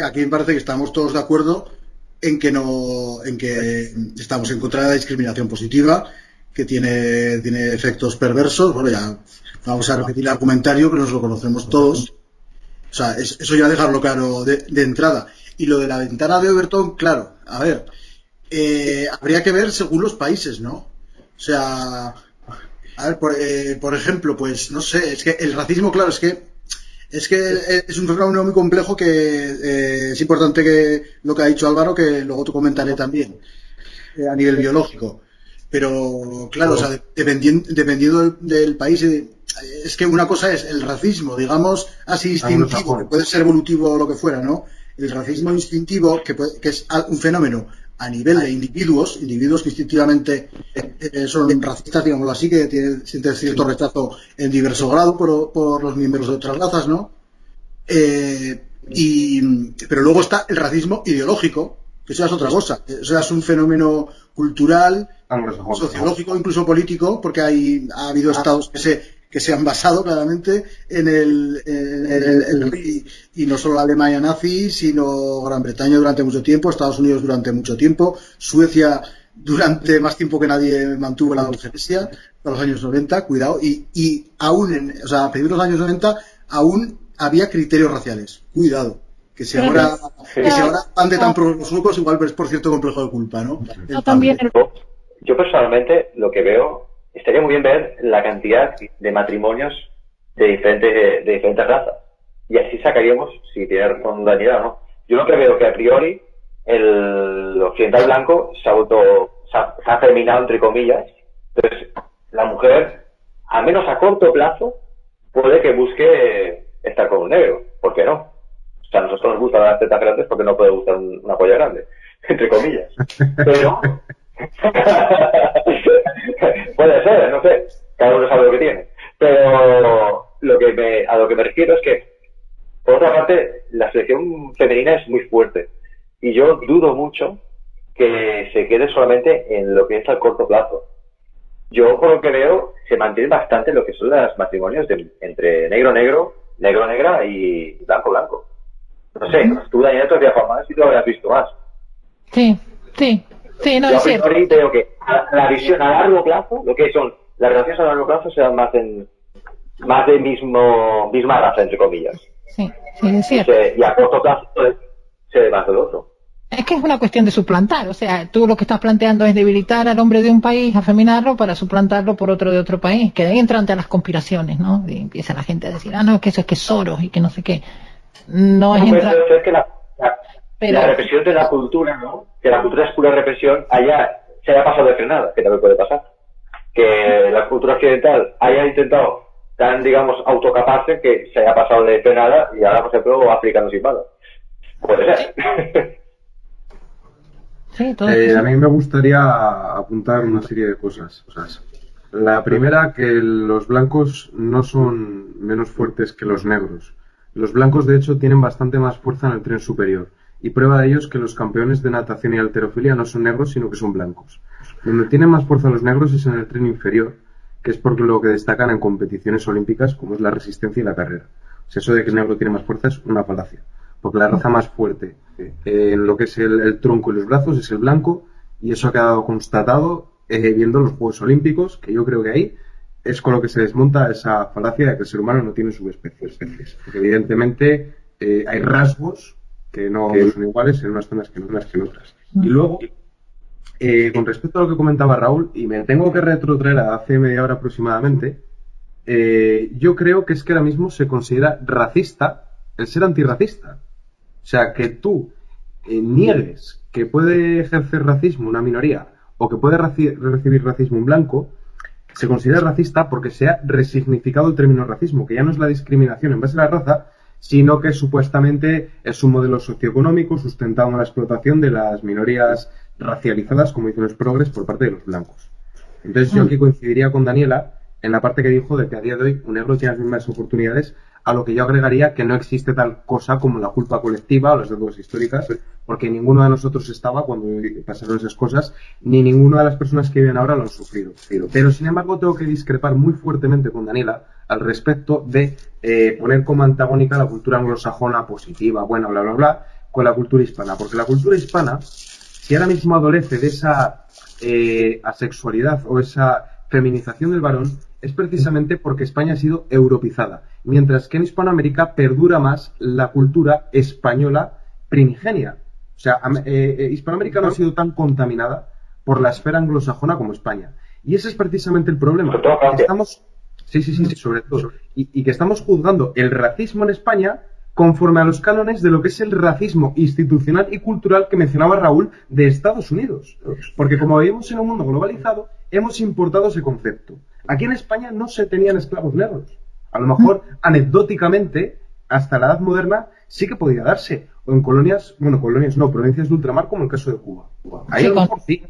Speaker 2: aquí me parece que estamos todos de acuerdo en que estamos en contra de la discriminación positiva, que tiene efectos perversos. Bueno, ya vamos a repetir el argumentario, que nos lo conocemos todos. O sea, eso ya dejarlo claro de entrada. Y lo de la ventana de Overton, claro, a ver, habría que ver según los países, ¿no? O sea, a ver, por ejemplo, pues no sé, es que el racismo, claro, es que es un fenómeno muy complejo que es importante que lo que ha dicho Álvaro, que luego te comentaré también, a nivel biológico. Pero, claro, o sea, dependiendo del país, es que una cosa es el racismo, digamos, así instintivo, que puede ser evolutivo o lo que fuera, ¿no? El racismo instintivo, que es un fenómeno a nivel de individuos que instintivamente son racistas, digámoslo así, que sienten cierto rechazo en diverso grado por los miembros de otras razas, ¿no? Pero luego está el racismo ideológico, que eso es otra cosa. Eso es un fenómeno cultural, sociológico, incluso político, porque ha habido estados que se han basado claramente en y no solo la Alemania nazi, sino Gran Bretaña durante mucho tiempo, Estados Unidos durante mucho tiempo, Suecia durante más tiempo que nadie mantuvo la eugenesia, hasta los años 90, cuidado, y aún, a principios de los años 90, aún había criterios raciales, cuidado. Que si ahora ande tan por los locos, igual es por cierto complejo de culpa, ¿no?
Speaker 4: Yo personalmente lo que veo, estaría muy bien ver la cantidad de matrimonios de diferentes razas. Y así sacaríamos si tiene razón Daniela o no. Yo lo que veo que a priori el occidental blanco se ha terminado entre comillas. Entonces, la mujer, al menos a corto plazo, puede que busque estar con un negro. ¿Por qué no? O sea, a nosotros nos gustan las tetas grandes porque no puede gustar una polla grande, entre comillas. Pero puede ser, no sé, cada uno sabe lo que tiene. Pero a lo que me refiero es que, por otra parte, la selección femenina es muy fuerte. Y yo dudo mucho que se quede solamente en lo que es al corto plazo. Yo, por lo que veo, se mantiene bastante lo que son los matrimonios entre negro-negro, negro-negra y blanco-blanco. No sé, tú, Daniel, te has viajado más y tú lo habrás visto más.
Speaker 3: Sí, no,
Speaker 4: yo
Speaker 3: es cierto.
Speaker 4: Yo creo que la visión a largo plazo, lo que son las relaciones a largo plazo, serán más de misma raza, entre comillas.
Speaker 3: Sí, es cierto.
Speaker 4: Y a corto plazo se ve más del otro.
Speaker 3: Es que es una cuestión de suplantar, o sea, tú lo que estás planteando es debilitar al hombre de un país, afeminarlo para suplantarlo por otro de otro país, que de ahí entran las conspiraciones, ¿no? Y empieza la gente a decir, no, que eso es que Soros y que no sé qué. No es entrar...
Speaker 4: Es que la represión de la cultura, ¿no? Que la cultura es pura represión, se haya pasado de frenada, que también puede pasar. Que la cultura occidental haya intentado tan, digamos, autocaparse que se haya pasado de frenada y ahora, por ejemplo, africanos sin balas. Puede ser.
Speaker 3: Sí,
Speaker 1: a mí me gustaría apuntar una serie de cosas. O sea, la primera, que los blancos no son menos fuertes que los negros. Los blancos, de hecho, tienen bastante más fuerza en el tren superior. Y prueba de ello es que los campeones de natación y halterofilia no son negros, sino que son blancos. Donde tienen más fuerza los negros es en el tren inferior, que es por lo que destacan en competiciones olímpicas, como es la resistencia y la carrera. O sea, eso de que el negro tiene más fuerza es una falacia. Porque la raza más fuerte en lo que es el tronco y los brazos es el blanco, y eso ha quedado constatado viendo los Juegos Olímpicos, que yo creo que ahí es con lo que se desmonta esa falacia de que el ser humano no tiene subespecies. Porque evidentemente hay rasgos que no son iguales en unas zonas que en otras. Y luego, con respecto a lo que comentaba Raúl, y me tengo que retrotraer a hace media hora aproximadamente, yo creo que es que ahora mismo se considera racista el ser antirracista. O sea, que tú niegues que puede ejercer racismo una minoría o que puede recibir racismo un blanco, se considera racista porque se ha resignificado el término racismo, que ya no es la discriminación en base a la raza, sino que supuestamente es un modelo socioeconómico sustentado en la explotación de las minorías racializadas, como dicen los progres, por parte de los blancos. Entonces yo aquí coincidiría con Daniela en la parte que dijo de que a día de hoy un negro tiene las mismas oportunidades, a lo que yo agregaría que no existe tal cosa como la culpa colectiva o las deudas históricas, porque ninguno de nosotros estaba cuando pasaron esas cosas, ni ninguna de las personas que viven ahora lo han sufrido. Pero sin embargo tengo que discrepar muy fuertemente con Daniela al respecto de poner como antagónica la cultura anglosajona positiva, buena, bla, bla, bla, con la cultura hispana. Porque la cultura hispana, si ahora mismo adolece de esa asexualidad o esa feminización del varón, es precisamente porque España ha sido europizada, mientras que en Hispanoamérica perdura más la cultura española primigenia. O sea, Hispanoamérica no ha sido tan contaminada por la esfera anglosajona como España. Y ese es precisamente el problema. Sobre todo. Y que estamos juzgando el racismo en España conforme a los cánones de lo que es el racismo institucional y cultural que mencionaba Raúl de Estados Unidos. Porque como vivimos en un mundo globalizado, hemos importado ese concepto. Aquí en España no se tenían esclavos negros. A lo mejor, anecdóticamente, hasta la Edad Moderna, sí que podía darse. O en colonias, provincias de ultramar, como el caso de Cuba. Ahí a lo mejor sí.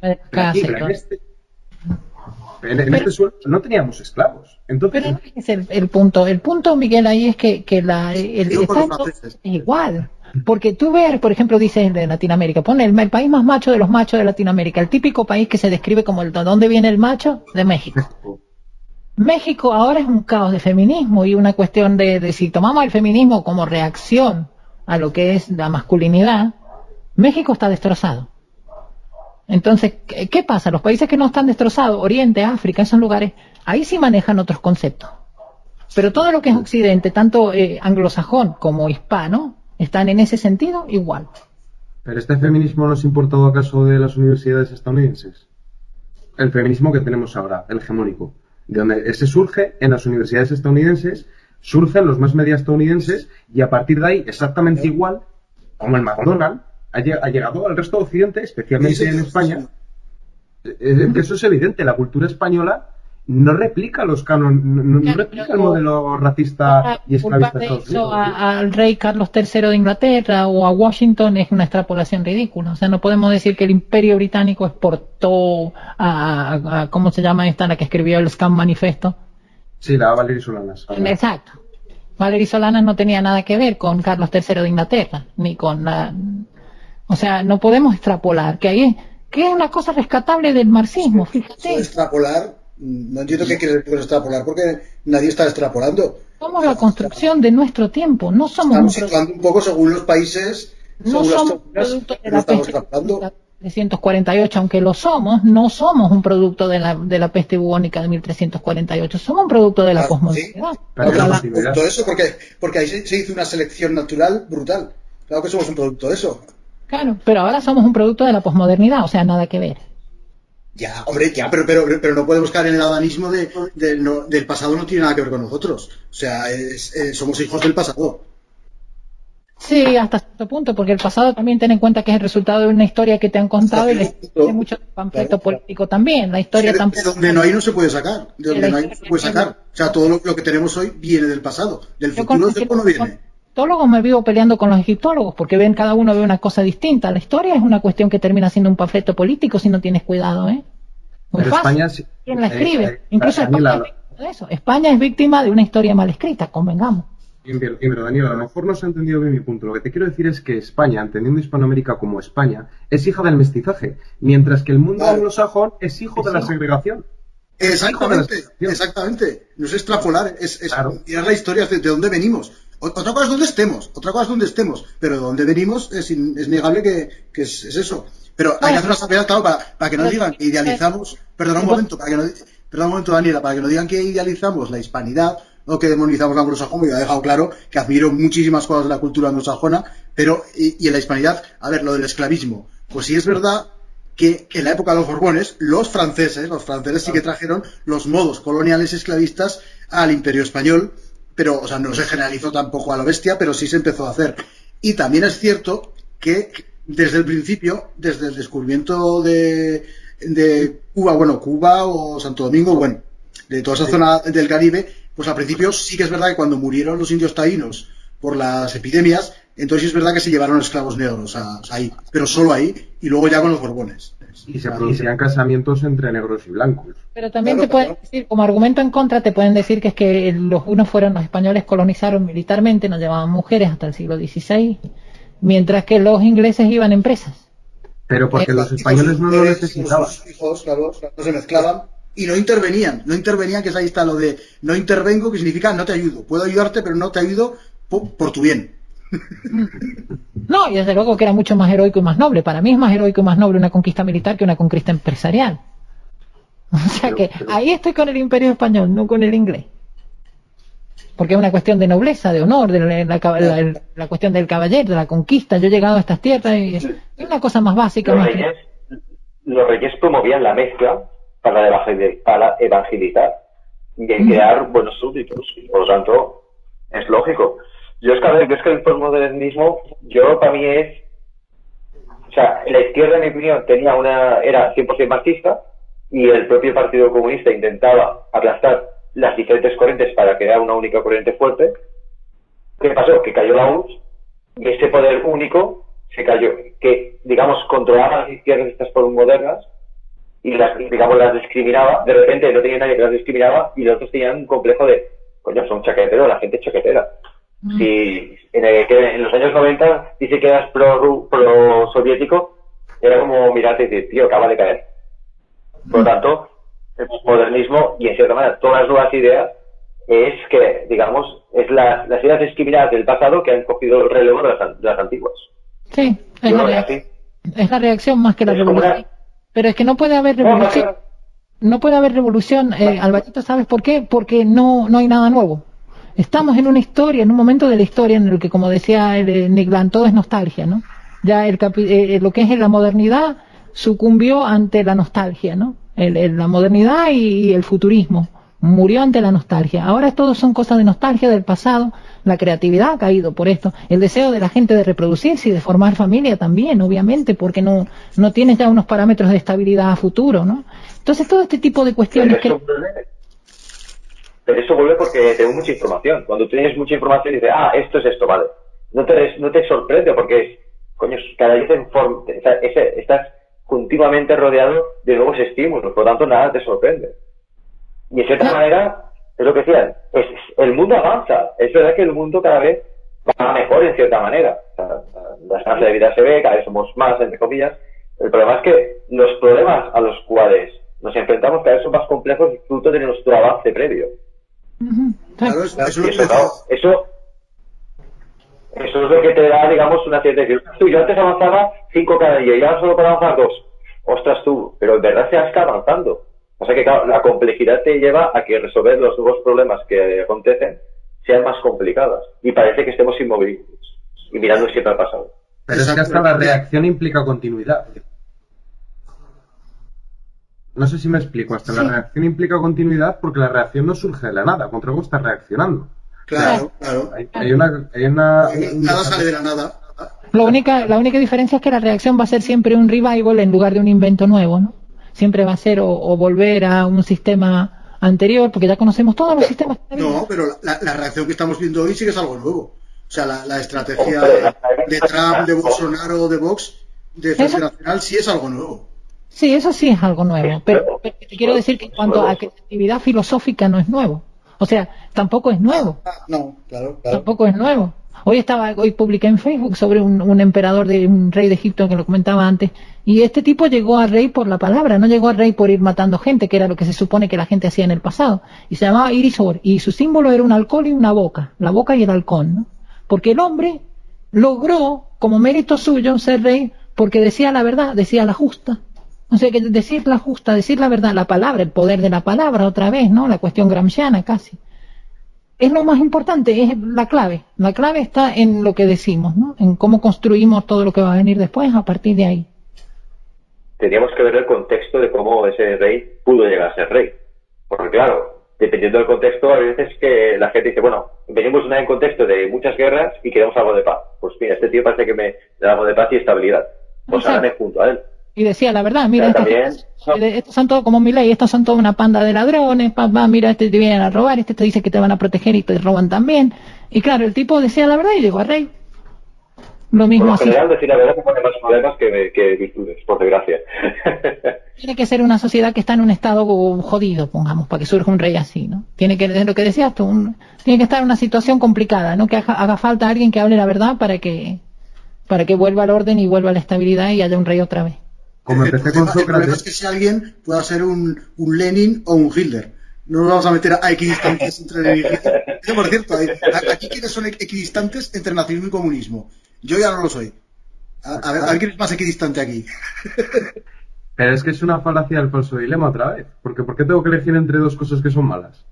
Speaker 1: Pero en este suelo no teníamos esclavos. Entonces,
Speaker 3: pero no es el punto. El punto, Miguel, ahí es que el Estado es igual. Porque tú ves, por ejemplo, dices de Latinoamérica, pone el país más macho de los machos de Latinoamérica, el típico país que se describe como el ¿de dónde viene el macho? De México. México ahora es un caos de feminismo y una cuestión de si tomamos el feminismo como reacción a lo que es la masculinidad, México está destrozado. Entonces, ¿qué pasa? Los países que no están destrozados, Oriente, África, esos lugares, ahí sí manejan otros conceptos. Pero todo lo que es Occidente, tanto anglosajón como hispano, están en ese sentido igual.
Speaker 1: ¿Pero este feminismo no es importado acaso de las universidades estadounidenses? El feminismo que tenemos ahora, el hegemónico. De donde ese surge en las universidades estadounidenses, surgen los más media estadounidenses, y a partir de ahí, exactamente igual, como el McDonald's, ha llegado al resto de Occidente, especialmente en España. Que eso es evidente. La cultura española no replica los cánones, no replica el modelo racista y esclavista de Estados Unidos.
Speaker 3: Al rey Carlos III de Inglaterra o a Washington es una extrapolación ridícula. O sea, no podemos decir que el Imperio Británico exportó a ¿cómo se llama esta, la que escribió el Scam Manifesto?
Speaker 1: Sí, la Valery Solanas.
Speaker 3: Exacto. Valery Solanas no tenía nada que ver con Carlos III de Inglaterra, ni con la... O sea, no podemos extrapolar, que es una cosa rescatable del marxismo, fíjate.
Speaker 2: Extrapolar, no entiendo qué quieres decir con extrapolar, porque nadie está extrapolando.
Speaker 3: Somos la construcción de nuestro tiempo, no somos...
Speaker 2: Estamos situando un poco según los países,
Speaker 3: no
Speaker 2: según
Speaker 3: somos
Speaker 2: las culturas,
Speaker 3: producto de
Speaker 2: no
Speaker 3: la
Speaker 2: estamos
Speaker 3: peste
Speaker 2: extrapolando.
Speaker 3: 1348, aunque lo somos, no somos un producto de la peste bubónica de 1348, somos un producto de la posmodernidad.
Speaker 2: Sí. Claro, producto de eso, porque ahí se hizo una selección natural brutal. Claro que somos un producto de eso.
Speaker 3: Claro, pero ahora somos un producto de la posmodernidad, o sea, nada que ver.
Speaker 2: Ya, hombre, ya, pero no podemos caer en el adanismo del pasado, no tiene nada que ver con nosotros. O sea, somos hijos del pasado.
Speaker 3: Sí, hasta cierto punto, porque el pasado también ten en cuenta que es el resultado de una historia que te han contado y de mucho panfleto político también. La historia tampoco...
Speaker 2: De donde no hay no se puede sacar. De donde no hay no se puede sacar. O sea, todo lo que tenemos hoy viene del pasado. Del futuro no viene.
Speaker 3: Egiptólogos me vivo peleando con los egiptólogos porque cada uno ve una cosa distinta. La historia es una cuestión que termina siendo un panfleto político si no tienes cuidado, ¿eh? Muy
Speaker 1: pero
Speaker 3: fácil.
Speaker 1: España,
Speaker 3: ¿Quién la escribe? Incluso España es víctima de eso. España es víctima de una historia mal escrita, convengamos.
Speaker 1: Bien, pero Daniel, a lo mejor no se ha entendido bien mi punto. Lo que te quiero decir es que España, entendiendo Hispanoamérica como España, es hija del mestizaje, mientras que el mundo anglosajón es hijo de la segregación.
Speaker 2: Exactamente. No es extrapolar, es mirar la historia de dónde venimos. Otra cosa es dónde estemos, pero de dónde venimos es innegable que es eso. Pero hay que hacer una salvedad, claro, para que no digan que idealizamos, perdona un momento, Daniela, para que no digan que idealizamos la hispanidad o que demonizamos la anglosajona. Yo he dejado claro que admiro muchísimas cosas de la cultura anglosajona, pero y en la hispanidad, a ver, lo del esclavismo, pues sí es verdad que en la época de los Borbones, los franceses sí que trajeron los modos coloniales esclavistas al Imperio Español, pero, o sea, no se generalizó tampoco a lo bestia, pero sí se empezó a hacer. Y también es cierto que desde el principio, desde el descubrimiento de Cuba o Santo Domingo, de toda esa zona del Caribe, pues al principio sí que es verdad que cuando murieron los indios taínos por las epidemias, entonces sí es verdad que se llevaron esclavos negros ahí, pero solo ahí, y luego ya con los Borbones.
Speaker 1: Y se producían casamientos entre negros y blancos.
Speaker 3: Pero también te pueden decir, como argumento en contra, te pueden decir que es que los españoles colonizaron militarmente, no llevaban mujeres hasta el siglo XVI, mientras que los ingleses iban en presas.
Speaker 1: Pero porque los españoles no lo necesitaban.
Speaker 2: Sus hijos, claro, no se mezclaban y no intervenían, que es ahí está lo de no intervengo, que significa no te ayudo, puedo ayudarte, pero no te ayudo por tu bien.
Speaker 3: No, y desde luego que era mucho más heroico y más noble. Para mí es más heroico y más noble una conquista militar que una conquista empresarial. O sea que ahí estoy con el Imperio Español, no con el inglés. Porque es una cuestión de nobleza, de honor, de la cuestión del caballero, de la conquista. Yo he llegado a estas tierras y es una cosa más básica.
Speaker 4: Los reyes promovían la mezcla para evangelizar y crear buenos súbditos. Por lo tanto, es lógico. Yo es que el postmodernismo, para mí es... O sea, la izquierda, en mi opinión, era 100% marxista y el propio Partido Comunista intentaba aplastar las diferentes corrientes para crear una única corriente fuerte. ¿Qué pasó? Que cayó la URSS y ese poder único se cayó, que, digamos, controlaba las izquierdas estas postmodernas y las discriminaba. De repente no tenía nadie que las discriminaba y los otros tenían un complejo de, coño, son chaqueteros, la gente es chaquetera. Si en los años 90 dice que eras pro-soviético, era como mirarte y decir, tío, acaba de caer. Por lo tanto, el modernismo y en cierta manera todas las nuevas ideas es que, digamos, es las ideas discriminadas del pasado que han cogido el relevo de las antiguas.
Speaker 3: Sí, es la reacción más que la revolución. Pero es que no puede haber revolución. No puede haber revolución, Alvarito, ¿sabes por qué? Porque no hay nada nuevo. Estamos en una historia, en un momento de la historia en el que, como decía Nick Land, todo es nostalgia, ¿no? Ya lo que es la modernidad sucumbió ante la nostalgia, ¿no? La modernidad y el futurismo murió ante la nostalgia. Ahora todo son cosas de nostalgia del pasado. La creatividad ha caído por esto. El deseo de la gente de reproducirse y de formar familia también, obviamente, porque no tienes ya unos parámetros de estabilidad a futuro, ¿no? Entonces todo este tipo de cuestiones
Speaker 4: pero eso vuelve porque tengo mucha información. Cuando tienes mucha información dices, esto es esto, vale. No te sorprende porque coño, cada vez estás continuamente rodeado de nuevos estímulos, por lo tanto nada te sorprende. Y en cierta manera, es lo que decían, el mundo avanza. Es verdad que el mundo cada vez va mejor en cierta manera. O sea, la esperanza de vida se ve, cada vez somos más, entre comillas. El problema es que los problemas a los cuales nos enfrentamos cada vez son más complejos fruto de nuestro avance previo.
Speaker 2: Claro,
Speaker 4: eso es lo que te da, digamos, una cierta decisión. Yo antes avanzaba 5 cada día y ahora solo para avanzar 2. Ostras tú, pero en verdad se está avanzando. O sea que, claro, la complejidad te lleva a que resolver los nuevos problemas que acontecen sean más complicadas. Y parece que estemos inmóviles y mirando siempre al pasado.
Speaker 1: Pero es que hasta la reacción implica continuidad. No sé si me explico. Hasta la reacción implica continuidad porque la reacción no surge de la nada. Contra algo está reaccionando.
Speaker 2: Claro.
Speaker 1: Hay una
Speaker 2: Nada sale de la nada.
Speaker 3: La única diferencia es que la reacción va a ser siempre un revival en lugar de un invento nuevo, ¿no? Siempre va a ser o volver a un sistema anterior, porque ya conocemos todos los sistemas.
Speaker 2: No, pero la reacción que estamos viendo hoy sí que es algo nuevo. O sea, la estrategia de Trump, de Bolsonaro, de Vox, de Defensa Nacional, sí es algo nuevo.
Speaker 3: Sí, eso sí es algo nuevo. Pero te quiero decir que en cuanto a que la actividad filosófica no es nuevo. O sea, tampoco es nuevo.
Speaker 2: No, claro.
Speaker 3: Tampoco es nuevo. Hoy publiqué en Facebook sobre un emperador de un rey de Egipto que lo comentaba antes, y este tipo llegó a rey por la palabra, no llegó a rey por ir matando gente, que era lo que se supone que la gente hacía en el pasado, y se llamaba Irisor, y su símbolo era un halcón y una boca, la boca y el halcón, ¿no? Porque el hombre logró, como mérito suyo, ser rey porque decía la verdad, decía la justa. O sea, que decir la justa, decir la verdad, la palabra, el poder de la palabra, otra vez, ¿no? La cuestión gramsciana casi. Es lo más importante, es la clave. La clave está en lo que decimos, ¿no? En cómo construimos todo lo que va a venir después a partir de ahí.
Speaker 4: Teníamos que ver el contexto de cómo ese rey pudo llegar a ser rey. Porque claro, dependiendo del contexto, a veces que la gente dice, bueno, venimos en un contexto de muchas guerras y queremos algo de paz. Pues mira, este tío parece que me da algo de paz y estabilidad. Pues ahora me junto a él.
Speaker 3: Y decía la verdad, mira, estos son todos como mi ley, estos son toda una panda de ladrones, papá, mira, este te vienen a robar, este te dice que te van a proteger y te roban también. Y claro, el tipo decía la verdad y llegó a rey. Lo mismo
Speaker 4: por
Speaker 3: así.
Speaker 4: En general, decir la verdad pone más problemas que virtudes, por desgracia.
Speaker 3: Tiene que ser una sociedad que está en un estado jodido, pongamos, para que surja un rey así, ¿no? Tiene que, es lo que decías tú, tiene que estar en una situación complicada, ¿no? Que haga falta alguien que hable la verdad para que vuelva al orden y vuelva a la estabilidad y haya un rey otra vez.
Speaker 1: Como empecé con Sócrates.
Speaker 2: El problema es que si alguien pueda ser un Lenin o un Hitler. No nos vamos a meter a equidistancias entre Lenin y Hitler. Eso, por cierto, aquí quienes son equidistantes entre nazismo y comunismo. Yo ya no lo soy. A ver quién es más equidistante aquí.
Speaker 1: Pero es que es una falacia del falso dilema otra vez. Porque ¿por qué tengo que elegir entre dos cosas que son malas?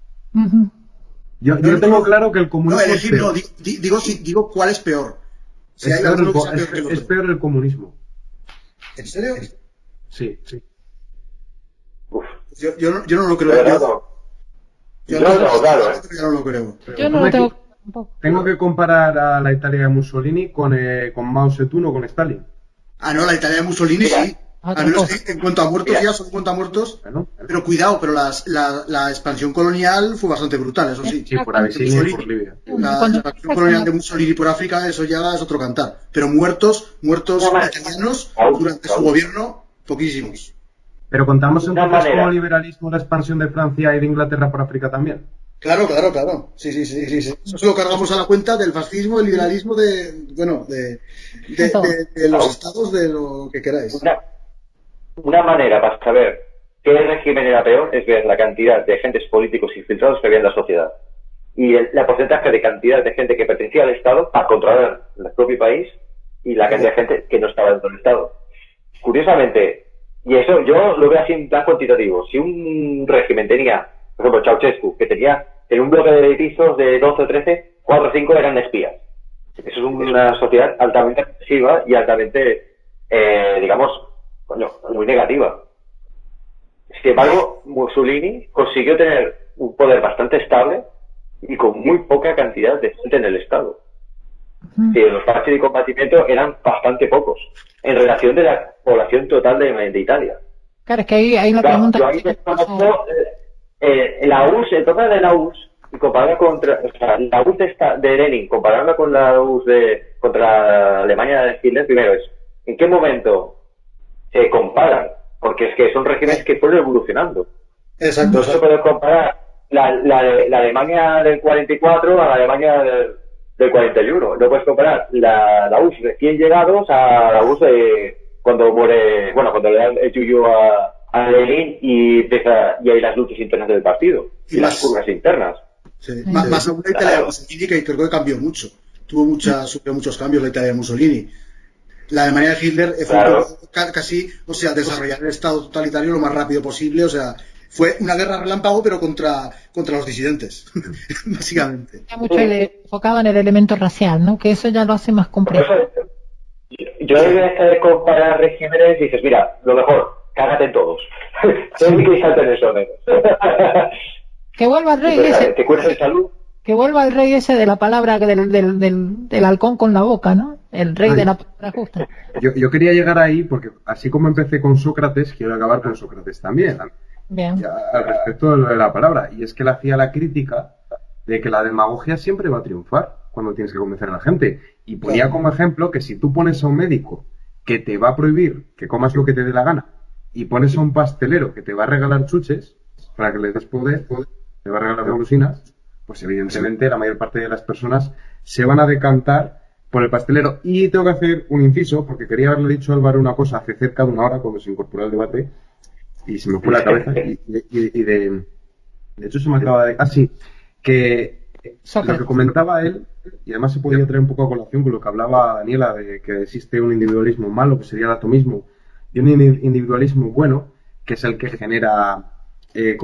Speaker 1: Yo tengo claro que el comunismo
Speaker 2: es peor. Digo cuál es peor. Si
Speaker 1: es peor el comunismo.
Speaker 2: ¿En serio?
Speaker 1: Sí.
Speaker 4: Uf.
Speaker 2: Yo no lo creo. Yo no lo creo.
Speaker 3: Yo no lo tengo tampoco.
Speaker 1: Tengo que comparar a la Italia de Mussolini con Mao Zedong o con Stalin.
Speaker 2: No, la Italia de Mussolini sí. En cuanto a muertos ya son cuanto a muertos. Bueno. Pero cuidado, pero la expansión colonial fue bastante brutal, eso sí.
Speaker 1: Sí, por Abisinia y por Libia.
Speaker 2: La expansión colonial de Mussolini por África, eso ya es otro cantar. Pero muertos italianos durante su gobierno, poquísimos.
Speaker 1: Pero contamos entonces como liberalismo la expansión de Francia y de Inglaterra por África también.
Speaker 2: Claro. Sí. Eso se lo cargamos a la cuenta del fascismo, del liberalismo, de los estados, de lo que queráis.
Speaker 4: Una manera para saber qué régimen era peor es ver la cantidad de agentes políticos infiltrados que había en la sociedad y la porcentaje de cantidad de gente que pertenecía al Estado para controlar el propio país y la cantidad de gente que no estaba dentro del Estado. Curiosamente, y eso yo lo veo así en plan cuantitativo, si un régimen tenía, por ejemplo, Ceausescu, que tenía en un bloque de pisos de 12 o 13, 4 o 5 eran espías. Eso es una sociedad altamente agresiva y altamente, digamos, muy negativa. Sin embargo, Mussolini consiguió tener un poder bastante estable y con muy poca cantidad de gente en el Estado. Los parches de combatimiento eran bastante pocos en relación de la población total de Italia.
Speaker 3: Claro, es que ahí la pregunta...
Speaker 4: Yo ahí desconozco la URSS, el problema de la URSS, y compararla contra, o sea, la URSS de Lenin, compararla con la URSS contra la Alemania de Hitler, primero es, ¿en qué momento se comparan? Porque es que son regímenes que fueron evolucionando.
Speaker 2: Exacto.
Speaker 4: No se puede comparar la Alemania del 44 a la Alemania del 41. No puedes comparar la URSS recién llegados a la URSS cuando muere, bueno, cuando le dan el yuyu a Lenin y hay las luchas internas del partido y las curvas internas.
Speaker 2: Sí. Más aún la Italia de Mussolini, que creo que cambió mucho. Sufrió muchos cambios la Italia de Mussolini. La Alemania de Hitler fue casi, o sea, desarrollar el Estado totalitario lo más rápido posible, o sea, fue una guerra relámpago, pero contra los disidentes, básicamente.
Speaker 3: Mucho enfocado en el elemento racial, ¿no? Que eso ya lo hace más complejo.
Speaker 4: Yo de comparar regímenes y dices, mira, lo mejor, cágate en todos. Tienes que salten eso menos.
Speaker 3: Que vuelva el rey ese.
Speaker 4: Te cuidas de salud.
Speaker 3: Que vuelva el rey ese de la palabra del halcón con la boca, ¿no? El rey de la palabra justa.
Speaker 1: Yo quería llegar ahí porque así como empecé con Sócrates, quiero acabar con Sócrates también.
Speaker 3: Bien.
Speaker 1: Ya, al respecto de la palabra. Y es que él hacía la crítica de que la demagogia siempre va a triunfar cuando tienes que convencer a la gente. Y ponía como ejemplo que si tú pones a un médico que te va a prohibir que comas lo que te dé la gana y pones a un pastelero que te va a regalar chuches para que le des poder, te va a regalar golosinas, pues evidentemente la mayor parte de las personas se van a decantar por el pastelero. Y tengo que hacer un inciso, porque quería haberle dicho a Álvaro una cosa hace cerca de una hora cuando se incorporó al debate y se me fue la cabeza y de hecho se me acaba de... sí, que lo que comentaba él, y además se podía traer un poco a colación con lo que hablaba Daniela, de que existe un individualismo malo, que sería el atomismo, y un individualismo bueno, que es el que genera que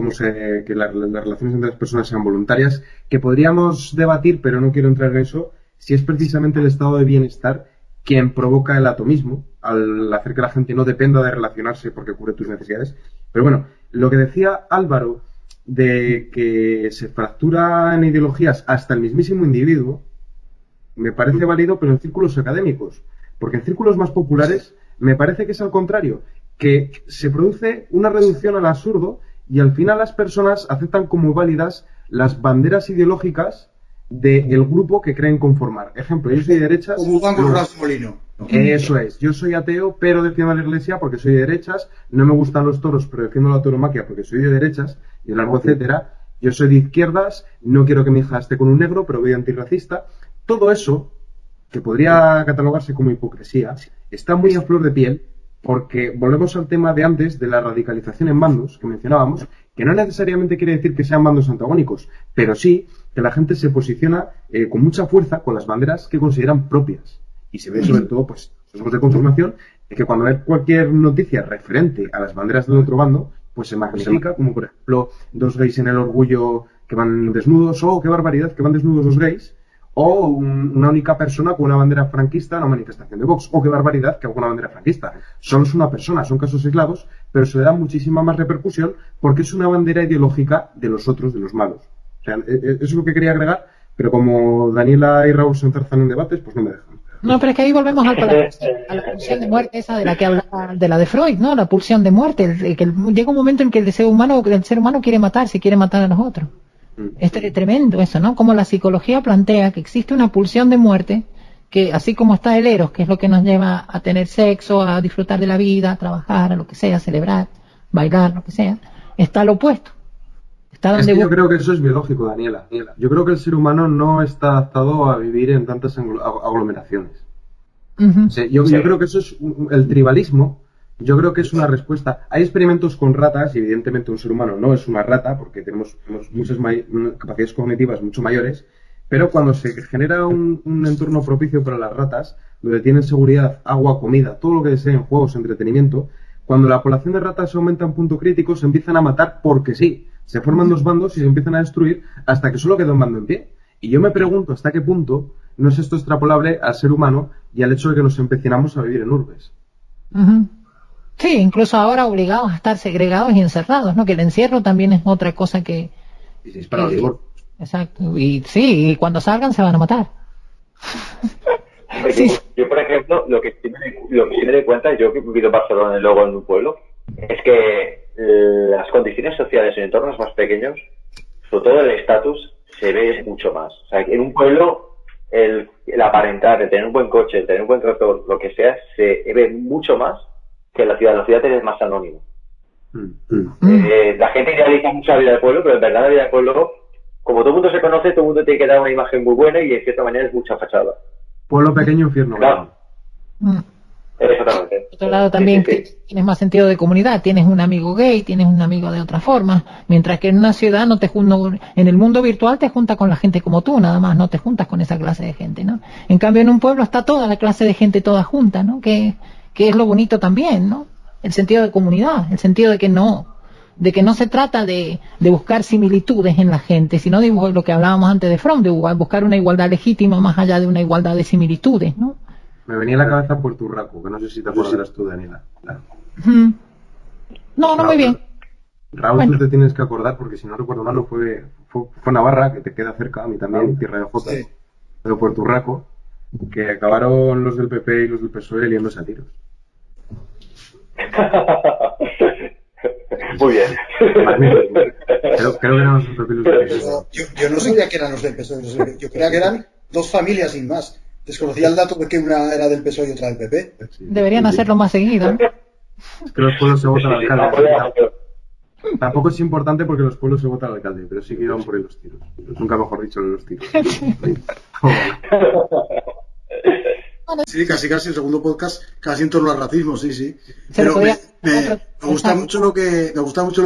Speaker 1: las relaciones entre las personas sean voluntarias, que podríamos debatir, pero no quiero entrar en eso, si es precisamente el estado de bienestar quien provoca el atomismo, al hacer que la gente no dependa de relacionarse porque cubre tus necesidades. Pero bueno, lo que decía Álvaro de que se fractura en ideologías hasta el mismísimo individuo, me parece válido, pero en círculos académicos, porque en círculos más populares me parece que es al contrario, que se produce una reducción al absurdo y al final las personas aceptan como válidas las banderas ideológicas del grupo que creen conformar. Ejemplo, yo soy de derechas.
Speaker 2: Como Juan Carlos Molino.
Speaker 1: Eso es, yo soy ateo, pero defiendo a la iglesia porque soy de derechas, no me gustan los toros, pero defiendo la tauromaquia porque soy de derechas, y largo etcétera. Yo soy de izquierdas, no quiero que mi hija esté con un negro, pero voy antirracista. Todo eso, que podría catalogarse como hipocresía, está muy a flor de piel, porque volvemos al tema de antes, de la radicalización en bandos, que mencionábamos, que no necesariamente quiere decir que sean bandos antagónicos, pero sí que la gente se posiciona con mucha fuerza con las banderas que consideran propias. Y se ve sobre todo, pues, los de confirmación, que cuando hay cualquier noticia referente a las banderas del otro bando, pues se magnifica, como por ejemplo, dos gays en el orgullo que van desnudos, o qué barbaridad, que van desnudos los gays, o una única persona con una bandera franquista en una manifestación de Vox, o qué barbaridad que haga una bandera franquista. Solo es una persona, son casos aislados, pero se le da muchísima más repercusión porque es una bandera ideológica de los otros, de los malos. O sea, eso es lo que quería agregar, pero como Daniela y Raúl se enzarzan en debates, pues no me dejan.
Speaker 3: No, pero es que ahí volvemos a la pulsión de muerte esa de la que hablaba, de la de Freud, ¿no? La pulsión de muerte, que llega un momento en que el ser humano quiere matarse, quiere matar a los otros. Es tremendo eso, ¿no? Como la psicología plantea que existe una pulsión de muerte, que así como está el eros, que es lo que nos lleva a tener sexo, a disfrutar de la vida, a trabajar, a lo que sea, a celebrar, bailar, lo que sea, está lo opuesto.
Speaker 1: Es que yo creo que eso es biológico, Daniela. Yo creo que el ser humano no está adaptado a vivir en tantas aglomeraciones. O sea, yo creo que eso es el tribalismo. Yo creo que es una respuesta. Hay experimentos con ratas, y evidentemente un ser humano no es una rata, porque tenemos muchas capacidades cognitivas mucho mayores, pero cuando se genera un entorno propicio para las ratas, donde tienen seguridad, agua, comida, todo lo que deseen, juegos, entretenimiento, cuando la población de ratas aumenta a un punto crítico, se empiezan a matar porque sí. Se forman dos bandos y se empiezan a destruir hasta que solo queda un bando en pie. Y yo me pregunto hasta qué punto no es esto extrapolable al ser humano y al hecho de que nos empecinamos a vivir en urbes.
Speaker 3: Sí, incluso ahora obligados a estar segregados y encerrados, ¿no? Que el encierro también es otra cosa que...
Speaker 1: Y se dispara el divorcio.
Speaker 3: Exacto. Y sí, y cuando salgan se van a matar.
Speaker 4: Sí. Yo, por ejemplo, lo que sí me doy cuenta, yo que he vivido en Barcelona y luego en un pueblo, es que las condiciones sociales en entornos más pequeños, sobre todo el estatus, se ve mucho más. O sea, en un pueblo, el aparentar, el tener un buen coche, el tener un buen tractor, lo que sea, se ve mucho más que en la ciudad. La ciudad es más anónimo. La gente idealiza mucho la vida del pueblo, pero en verdad la vida del pueblo, como todo el mundo se conoce, todo el mundo tiene que dar una imagen muy buena y en cierta manera es mucha fachada.
Speaker 1: Pueblo pequeño, infierno.
Speaker 4: Claro. Exactamente.
Speaker 3: Por otro lado también tienes más sentido de comunidad, tienes un amigo gay, tienes un amigo de otra forma, mientras que en una ciudad en el mundo virtual te juntas con la gente como tú, nada más, no te juntas con esa clase de gente, ¿no? En cambio en un pueblo está toda la clase de gente toda junta, ¿no? Que es lo bonito también, ¿no? El sentido de comunidad, el sentido de que no se trata de buscar similitudes en la gente, sino de lo que hablábamos antes de Fromm, de buscar una igualdad legítima más allá de una igualdad de similitudes, ¿no?
Speaker 1: Me venía a la cabeza Puerto Urraco, que no sé si te acordarás tú, Daniela.
Speaker 3: No, muy bien.
Speaker 1: Raúl,
Speaker 3: Bueno.
Speaker 1: tú te tienes que acordar, porque si no recuerdo mal, fue Navarra, que te queda cerca, a mí también, Tierra de Jota,
Speaker 2: Sí.
Speaker 1: pero Puerto Urraco, que acabaron los del PP y los del PSOE liándose a tiros.
Speaker 4: Muy bien.
Speaker 1: Creo que eran los del PP y los del PSOE.
Speaker 2: Yo no sabía que eran los del PSOE. Yo creía que eran dos familias sin más. Desconocía el dato de que una era del PSOE y otra del PP.
Speaker 1: Sí.
Speaker 3: Deberían hacerlo más seguido, ¿no?
Speaker 1: Es que los pueblos se votan al
Speaker 4: Sí,
Speaker 1: alcalde. Tampoco es importante porque los pueblos se votan al alcalde, pero sí que iban por ahí los tiros. Nunca mejor dicho, los tiros.
Speaker 2: Sí, casi el segundo podcast, casi en torno al racismo, sí.
Speaker 3: Se
Speaker 2: Pero
Speaker 3: lo podía-
Speaker 2: me gusta mucho lo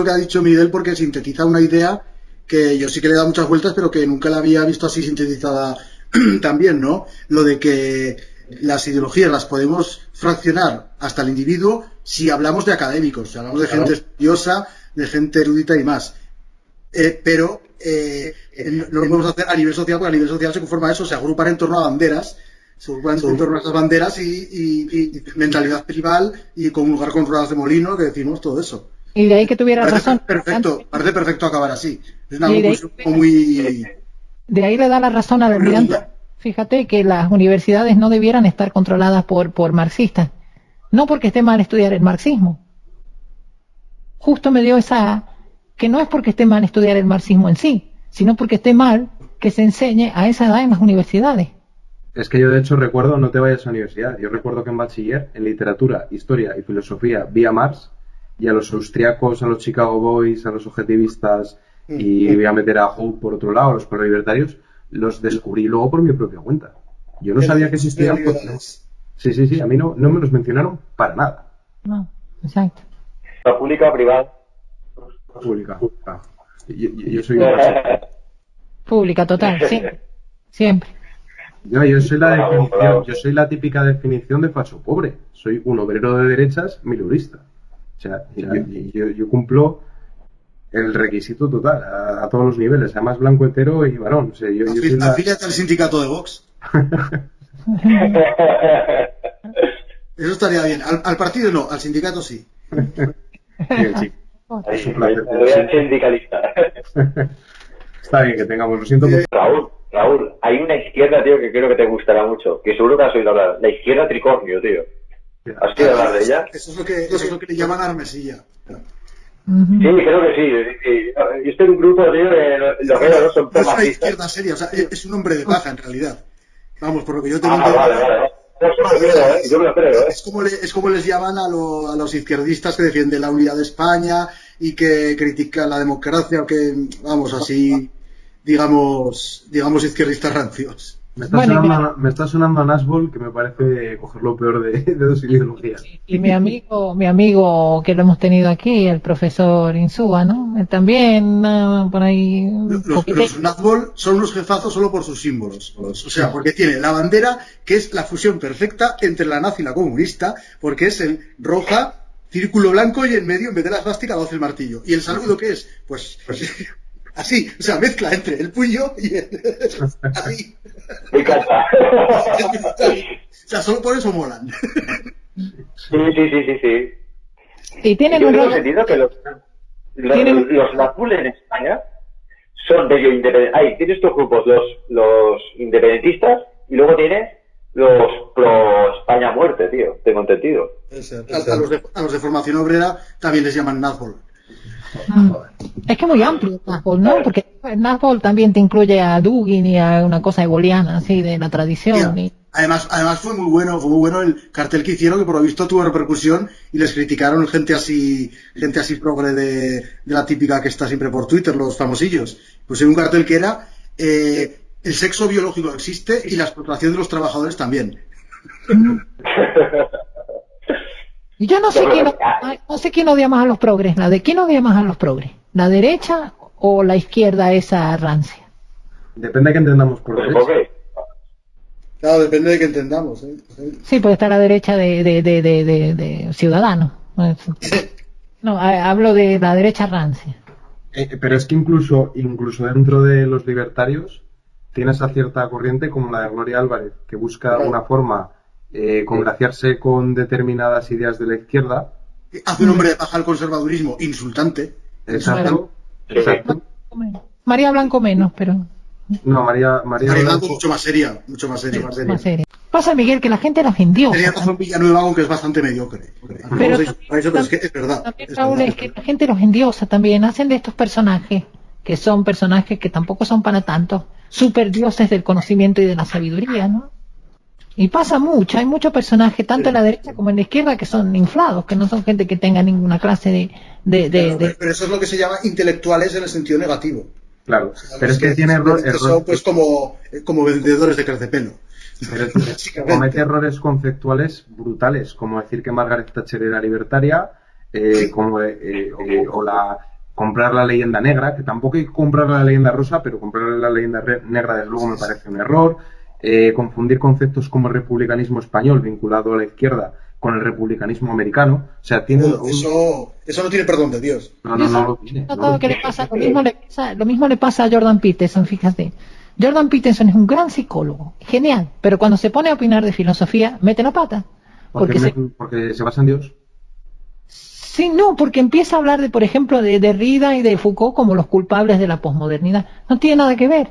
Speaker 2: que ha dicho Miguel, porque sintetiza una idea que yo sí que le he dado muchas vueltas, pero que nunca la había visto así sintetizada también, ¿no? Lo de que las ideologías las podemos fraccionar hasta el individuo si hablamos de académicos, si hablamos de gente estudiosa, de gente erudita y más. Pero no lo podemos hacer a nivel social, porque a nivel social se conforma eso, se agrupan en torno a banderas, se agrupan en torno a esas banderas y mentalidad tribal y comulgar con ruedas de molino, que decimos todo eso.
Speaker 3: Y de ahí que tuviera razón.
Speaker 2: Parece perfecto acabar así. Es una
Speaker 3: Y de ahí-
Speaker 2: conclusión como muy...
Speaker 3: De ahí le da la razón al almirante. Fíjate que las universidades no debieran estar controladas por marxistas. No porque esté mal estudiar el marxismo. Justo me dio que no es porque esté mal estudiar el marxismo en sí, sino porque esté mal que se enseñe a esa edad en las universidades.
Speaker 1: Es que yo de hecho recuerdo, no te vayas a la universidad, yo recuerdo que en bachiller, en literatura, historia y filosofía, vi a Marx y a los austriacos, a los Chicago Boys, a los objetivistas y voy a meter a Hope por otro lado, a los libertarios, los descubrí luego por mi propia cuenta. Yo no sabía que existían. Sí, a mí no me los mencionaron para nada.
Speaker 3: No, exacto.
Speaker 4: La pública o privada.
Speaker 1: Pública. Yo soy
Speaker 3: Pública, total, siempre. Siempre.
Speaker 1: No, yo soy la típica definición de facho pobre. Soy un obrero de derechas milurista. O sea, yo cumplo el requisito total a todos los niveles, además blanco entero y varón. O sea, yo soy
Speaker 2: Afíliate al sindicato de Vox. Eso estaría bien. Al partido no, al sindicato sí.
Speaker 1: Bien, sí. Es un placer.
Speaker 4: Voy a ser sindicalista.
Speaker 1: Está bien que tengamos, lo siento.
Speaker 4: Raúl, hay una izquierda, tío, que creo que te gustará mucho, que seguro que has oído hablar. La izquierda tricornio, tío. ¿Has oído hablar de ella?
Speaker 2: Eso es lo que le llaman armesilla.
Speaker 3: Ujú.
Speaker 4: Sí, creo que sí. Yo estoy en un grupo, tío, de los que no son
Speaker 2: No es una
Speaker 4: marxistas.
Speaker 2: izquierda seria, o sea, es un hombre de paja en realidad. Vamos, por lo que yo tengo
Speaker 4: Vale. Yo me lo creo,
Speaker 2: Es como les llaman a los izquierdistas que defienden la unidad de España y que critican la democracia, o que, vamos, así, digamos izquierdistas rancios.
Speaker 1: Me está,
Speaker 3: Bueno,
Speaker 1: me está sonando a Nashville, que me parece coger lo peor de dos ideologías.
Speaker 3: Y mi amigo que lo hemos tenido aquí, el profesor Insúa, ¿no? Él también, por ahí...
Speaker 2: Los Nazbol son unos jefazos solo por sus símbolos. O sea, porque tiene la bandera, que es la fusión perfecta entre la nazi y la comunista, porque es el roja, círculo blanco y en medio, en vez de la esvástica, 12 el martillo. ¿Y el saludo qué es? Pues así, o sea, mezcla entre el puño y el... así.
Speaker 4: Me encanta.
Speaker 2: O sea, solo por eso molan.
Speaker 4: Sí.
Speaker 3: Y tienen
Speaker 4: Yo
Speaker 3: un
Speaker 4: tengo
Speaker 3: rollo...
Speaker 4: entendido que los Nazgûl en España son medio independientes. Ahí tienes estos grupos, los independentistas, y luego tienes los pro España a muerte, tío. Tengo entendido.
Speaker 2: A los de formación obrera también les llaman Nazbol.
Speaker 3: Es que es muy amplio Nazgûl, ¿no? Porque Nazgûl también te incluye a Dugin y a una cosa eboliana, así, de la tradición.
Speaker 2: Mira, además fue muy bueno el cartel que hicieron, que por lo visto tuvo repercusión y les criticaron gente así progre de la típica que está siempre por Twitter, los famosillos. Pues en un cartel que era el sexo biológico existe y la explotación de los trabajadores también.
Speaker 3: Y yo no sé quién odia más a los progres. ¿Quién odia más a los progres? ¿La derecha o la izquierda esa rancia?
Speaker 1: Depende de que entendamos por derecha.
Speaker 2: Claro, depende de que entendamos.
Speaker 3: Sí, puede estar la derecha de Ciudadanos. No, hablo de la derecha rancia.
Speaker 1: Pero es que incluso dentro de los libertarios tienes a cierta corriente como la de Gloria Álvarez, que busca una forma congraciarse con determinadas ideas de la izquierda.
Speaker 2: Hace un hombre de paja al conservadurismo insultante.
Speaker 1: Exacto.
Speaker 3: María Blanco menos, pero...
Speaker 1: No, María
Speaker 2: Blanco mucho más seria.
Speaker 3: Pasa, Miguel, que la gente los endiosa.
Speaker 2: Tenía razón Villanueva, aunque es bastante mediocre.
Speaker 3: Pero
Speaker 2: es que es verdad.
Speaker 3: También, Raúl, es que la gente los endiosa también. Hacen de estos personajes, que son personajes que tampoco son para tanto, super dioses del conocimiento y de la sabiduría, ¿no? Y pasa mucho, hay muchos personajes, tanto en la derecha como en la izquierda, que son inflados, que no son gente que tenga ninguna clase
Speaker 2: Pero eso es lo que se llama intelectuales en el sentido negativo.
Speaker 1: Claro, pero es que tiene errores.
Speaker 2: Son pues como vendedores de crecepelo.
Speaker 1: Pero comete errores conceptuales brutales, como decir que Margaret Thatcher era libertaria, comprar la leyenda negra, que tampoco hay que comprar la leyenda rosa, pero comprar la leyenda negra desde luego me parece un error. Confundir conceptos como el republicanismo español vinculado a la izquierda con el republicanismo americano, o sea, tiene
Speaker 2: eso no tiene perdón de Dios.
Speaker 1: No lo tiene.
Speaker 3: Lo mismo le pasa a Jordan Peterson, fíjate. Jordan Peterson es un gran psicólogo, genial, pero cuando se pone a opinar de filosofía, mete la pata.
Speaker 1: Porque se basa en Dios.
Speaker 3: Sí, no, porque empieza a hablar de, por ejemplo, de Derrida y de Foucault como los culpables de la posmodernidad. No tiene nada que ver.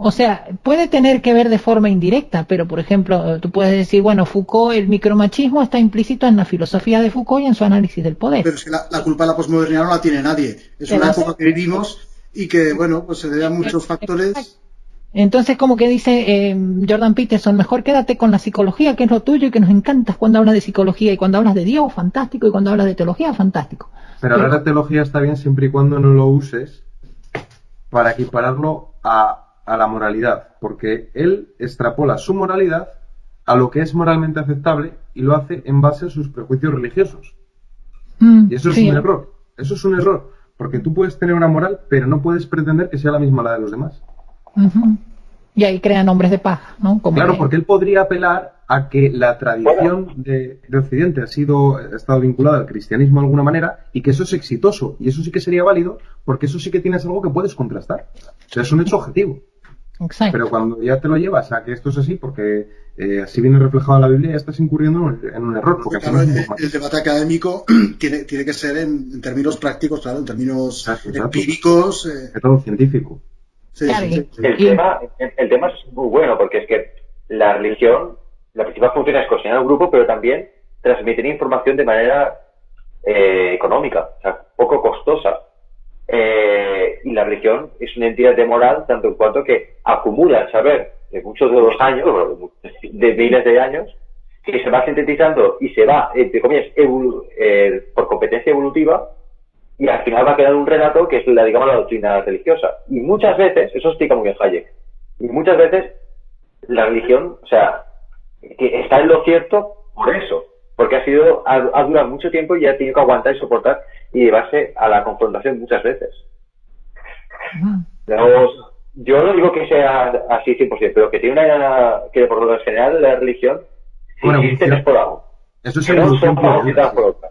Speaker 3: O sea, puede tener que ver de forma indirecta, pero por ejemplo, tú puedes decir, bueno, Foucault, el micromachismo está implícito en la filosofía de Foucault y en su análisis del poder.
Speaker 2: Pero es que la culpa de la posmodernidad no la tiene nadie. Es una época que vivimos y que, bueno, pues se debe a muchos factores.
Speaker 3: Entonces, como que dice Jordan Peterson, mejor quédate con la psicología, que es lo tuyo y que nos encanta cuando hablas de psicología, y cuando hablas de Dios, fantástico, y cuando hablas de teología, fantástico.
Speaker 1: Pero hablar de teología está bien siempre y cuando no lo uses para equipararlo a la moralidad, porque él extrapola su moralidad a lo que es moralmente aceptable y lo hace en base a sus prejuicios religiosos. Y eso es un error. Eso es un error, porque tú puedes tener una moral, pero no puedes pretender que sea la misma la de los demás.
Speaker 3: Y ahí crean hombres de paja, ¿no?
Speaker 1: Claro, porque él podría apelar a que la tradición de Occidente ha estado vinculada al cristianismo de alguna manera y que eso es exitoso, y eso sí que sería válido, porque eso sí que tienes algo que puedes contrastar. O sea, es un hecho objetivo.
Speaker 3: Exacto.
Speaker 1: Pero cuando ya te lo llevas a que esto es así, porque así viene reflejado en la Biblia, ya estás incurriendo en un error. Porque
Speaker 2: claro, el debate académico tiene que ser en términos prácticos, claro, en términos empíricos.
Speaker 1: Método científico.
Speaker 2: Sí,
Speaker 3: claro,
Speaker 2: sí.
Speaker 4: El tema es muy bueno, porque es que la religión, la principal función es cohesionar al grupo, pero también transmitir información de manera económica, o sea, poco costosa. Y la religión es una entidad de moral tanto en cuanto que acumula el saber de muchos de los años, de miles de años, que se va sintetizando y se va, entre comillas, por competencia evolutiva, y al final va a quedar un relato que es la doctrina religiosa. Y muchas veces, eso explica muy bien Hayek, y muchas veces la religión, o sea, que está en lo cierto por eso, porque ha durado mucho tiempo y ha tenido que aguantar y soportar y llevarse a la confrontación muchas veces. Yo no digo que sea así 100%, pero que tiene que por lo general la religión, si existe, es por algo.
Speaker 1: Eso es evolución por otra.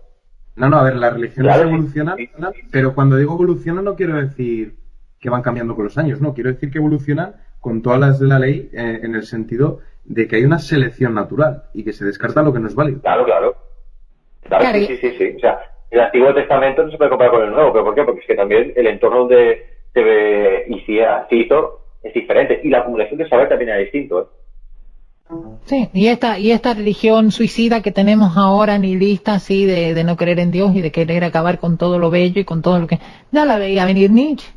Speaker 1: No, a ver, las religiones evolucionan, pero cuando digo evolucionan no quiero decir que van cambiando con los años, no, quiero decir que evolucionan con todas las de la ley en el sentido de que hay una selección natural y que se descarta lo que no es válido.
Speaker 4: Claro, sí. O sea, el Antiguo Testamento no se puede comparar con el Nuevo, ¿pero por qué? Porque es que también el entorno donde se hizo es diferente y la acumulación de saber también era distinto,
Speaker 3: Sí, y esta religión suicida que tenemos ahora, nihilista, así, de no creer en Dios y de querer acabar con todo lo bello y con todo lo que... Ya la veía venir Nietzsche.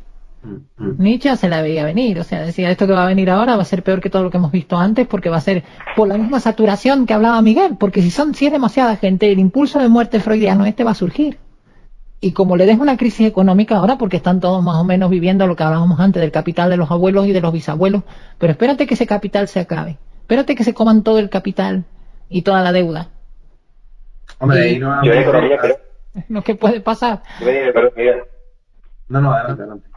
Speaker 3: Nietzsche ya se la veía venir, o sea, decía, esto que va a venir ahora va a ser peor que todo lo que hemos visto antes, porque va a ser por la misma saturación que hablaba Miguel, porque si es demasiada gente, el impulso de muerte freudiano va a surgir. Y como le des una crisis económica ahora, porque están todos más o menos viviendo lo que hablábamos antes del capital de los abuelos y de los bisabuelos, pero espérate que ese capital se acabe, espérate que se coman todo el capital y toda la deuda.
Speaker 1: Hombre,
Speaker 3: Y-
Speaker 1: y no...
Speaker 4: Yo en economía creo.
Speaker 3: Lo que puede pasar.
Speaker 1: No, adelante.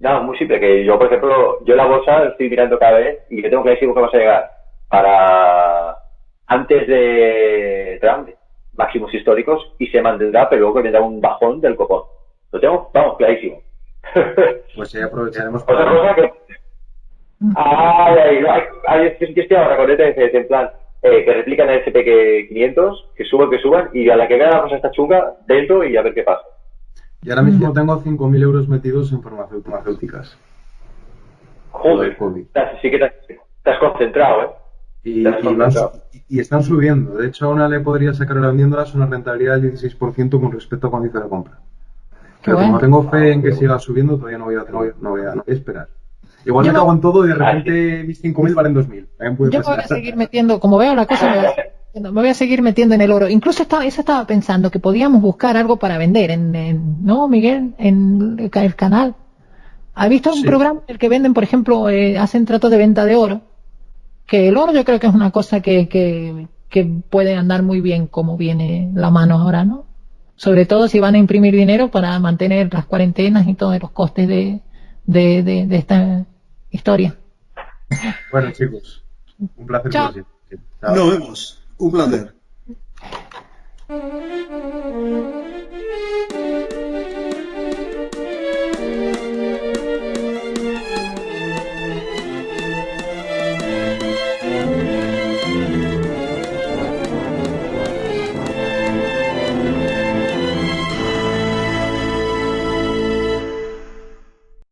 Speaker 4: No, muy simple, que yo, por ejemplo, yo la bolsa estoy mirando cada vez y yo tengo clarísimo que vamos a llegar para antes de Trump, máximos históricos, y se mantendrá, pero luego vendrá un bajón del copón. Lo tengo, vamos, clarísimo.
Speaker 1: Pues ya aprovecharemos
Speaker 4: Otra cosa que... yo estoy ahora con ETFs en plan que replican el SP500, que suban, y a la que vea la cosa está chunga, dentro y a ver qué pasa.
Speaker 1: Y ahora mismo tengo 5.000 euros metidos en farmacéuticas.
Speaker 4: Joder, sí que te has concentrado, ¿eh?
Speaker 1: Y están subiendo. De hecho, a una le podría sacar ahora vendiéndolas una rentabilidad del 16% con respecto a cuando hice la compra. Pero
Speaker 3: bueno.
Speaker 1: como tengo fe en que siga subiendo, todavía no voy a esperar. Igual me cago en todo y de repente mis 5.000 valen 2.000. También puede
Speaker 3: Yo me
Speaker 1: pasar.
Speaker 3: voy a seguir metiendo, como veo la cosa, me voy a seguir metiendo en el oro. Incluso estaba pensando que podíamos buscar algo para vender ¿no, Miguel? En el canal. ¿Has visto un programa en el que venden, por ejemplo, hacen tratos de venta de oro? Que el oro yo creo que es una cosa que puede andar muy bien como viene la mano ahora, ¿no? Sobre todo si van a imprimir dinero para mantener las cuarentenas y todos los costes de esta historia.
Speaker 1: Bueno, chicos, un placer
Speaker 3: Chao.
Speaker 1: como siempre. Chao.
Speaker 2: Nos vemos. Un placer.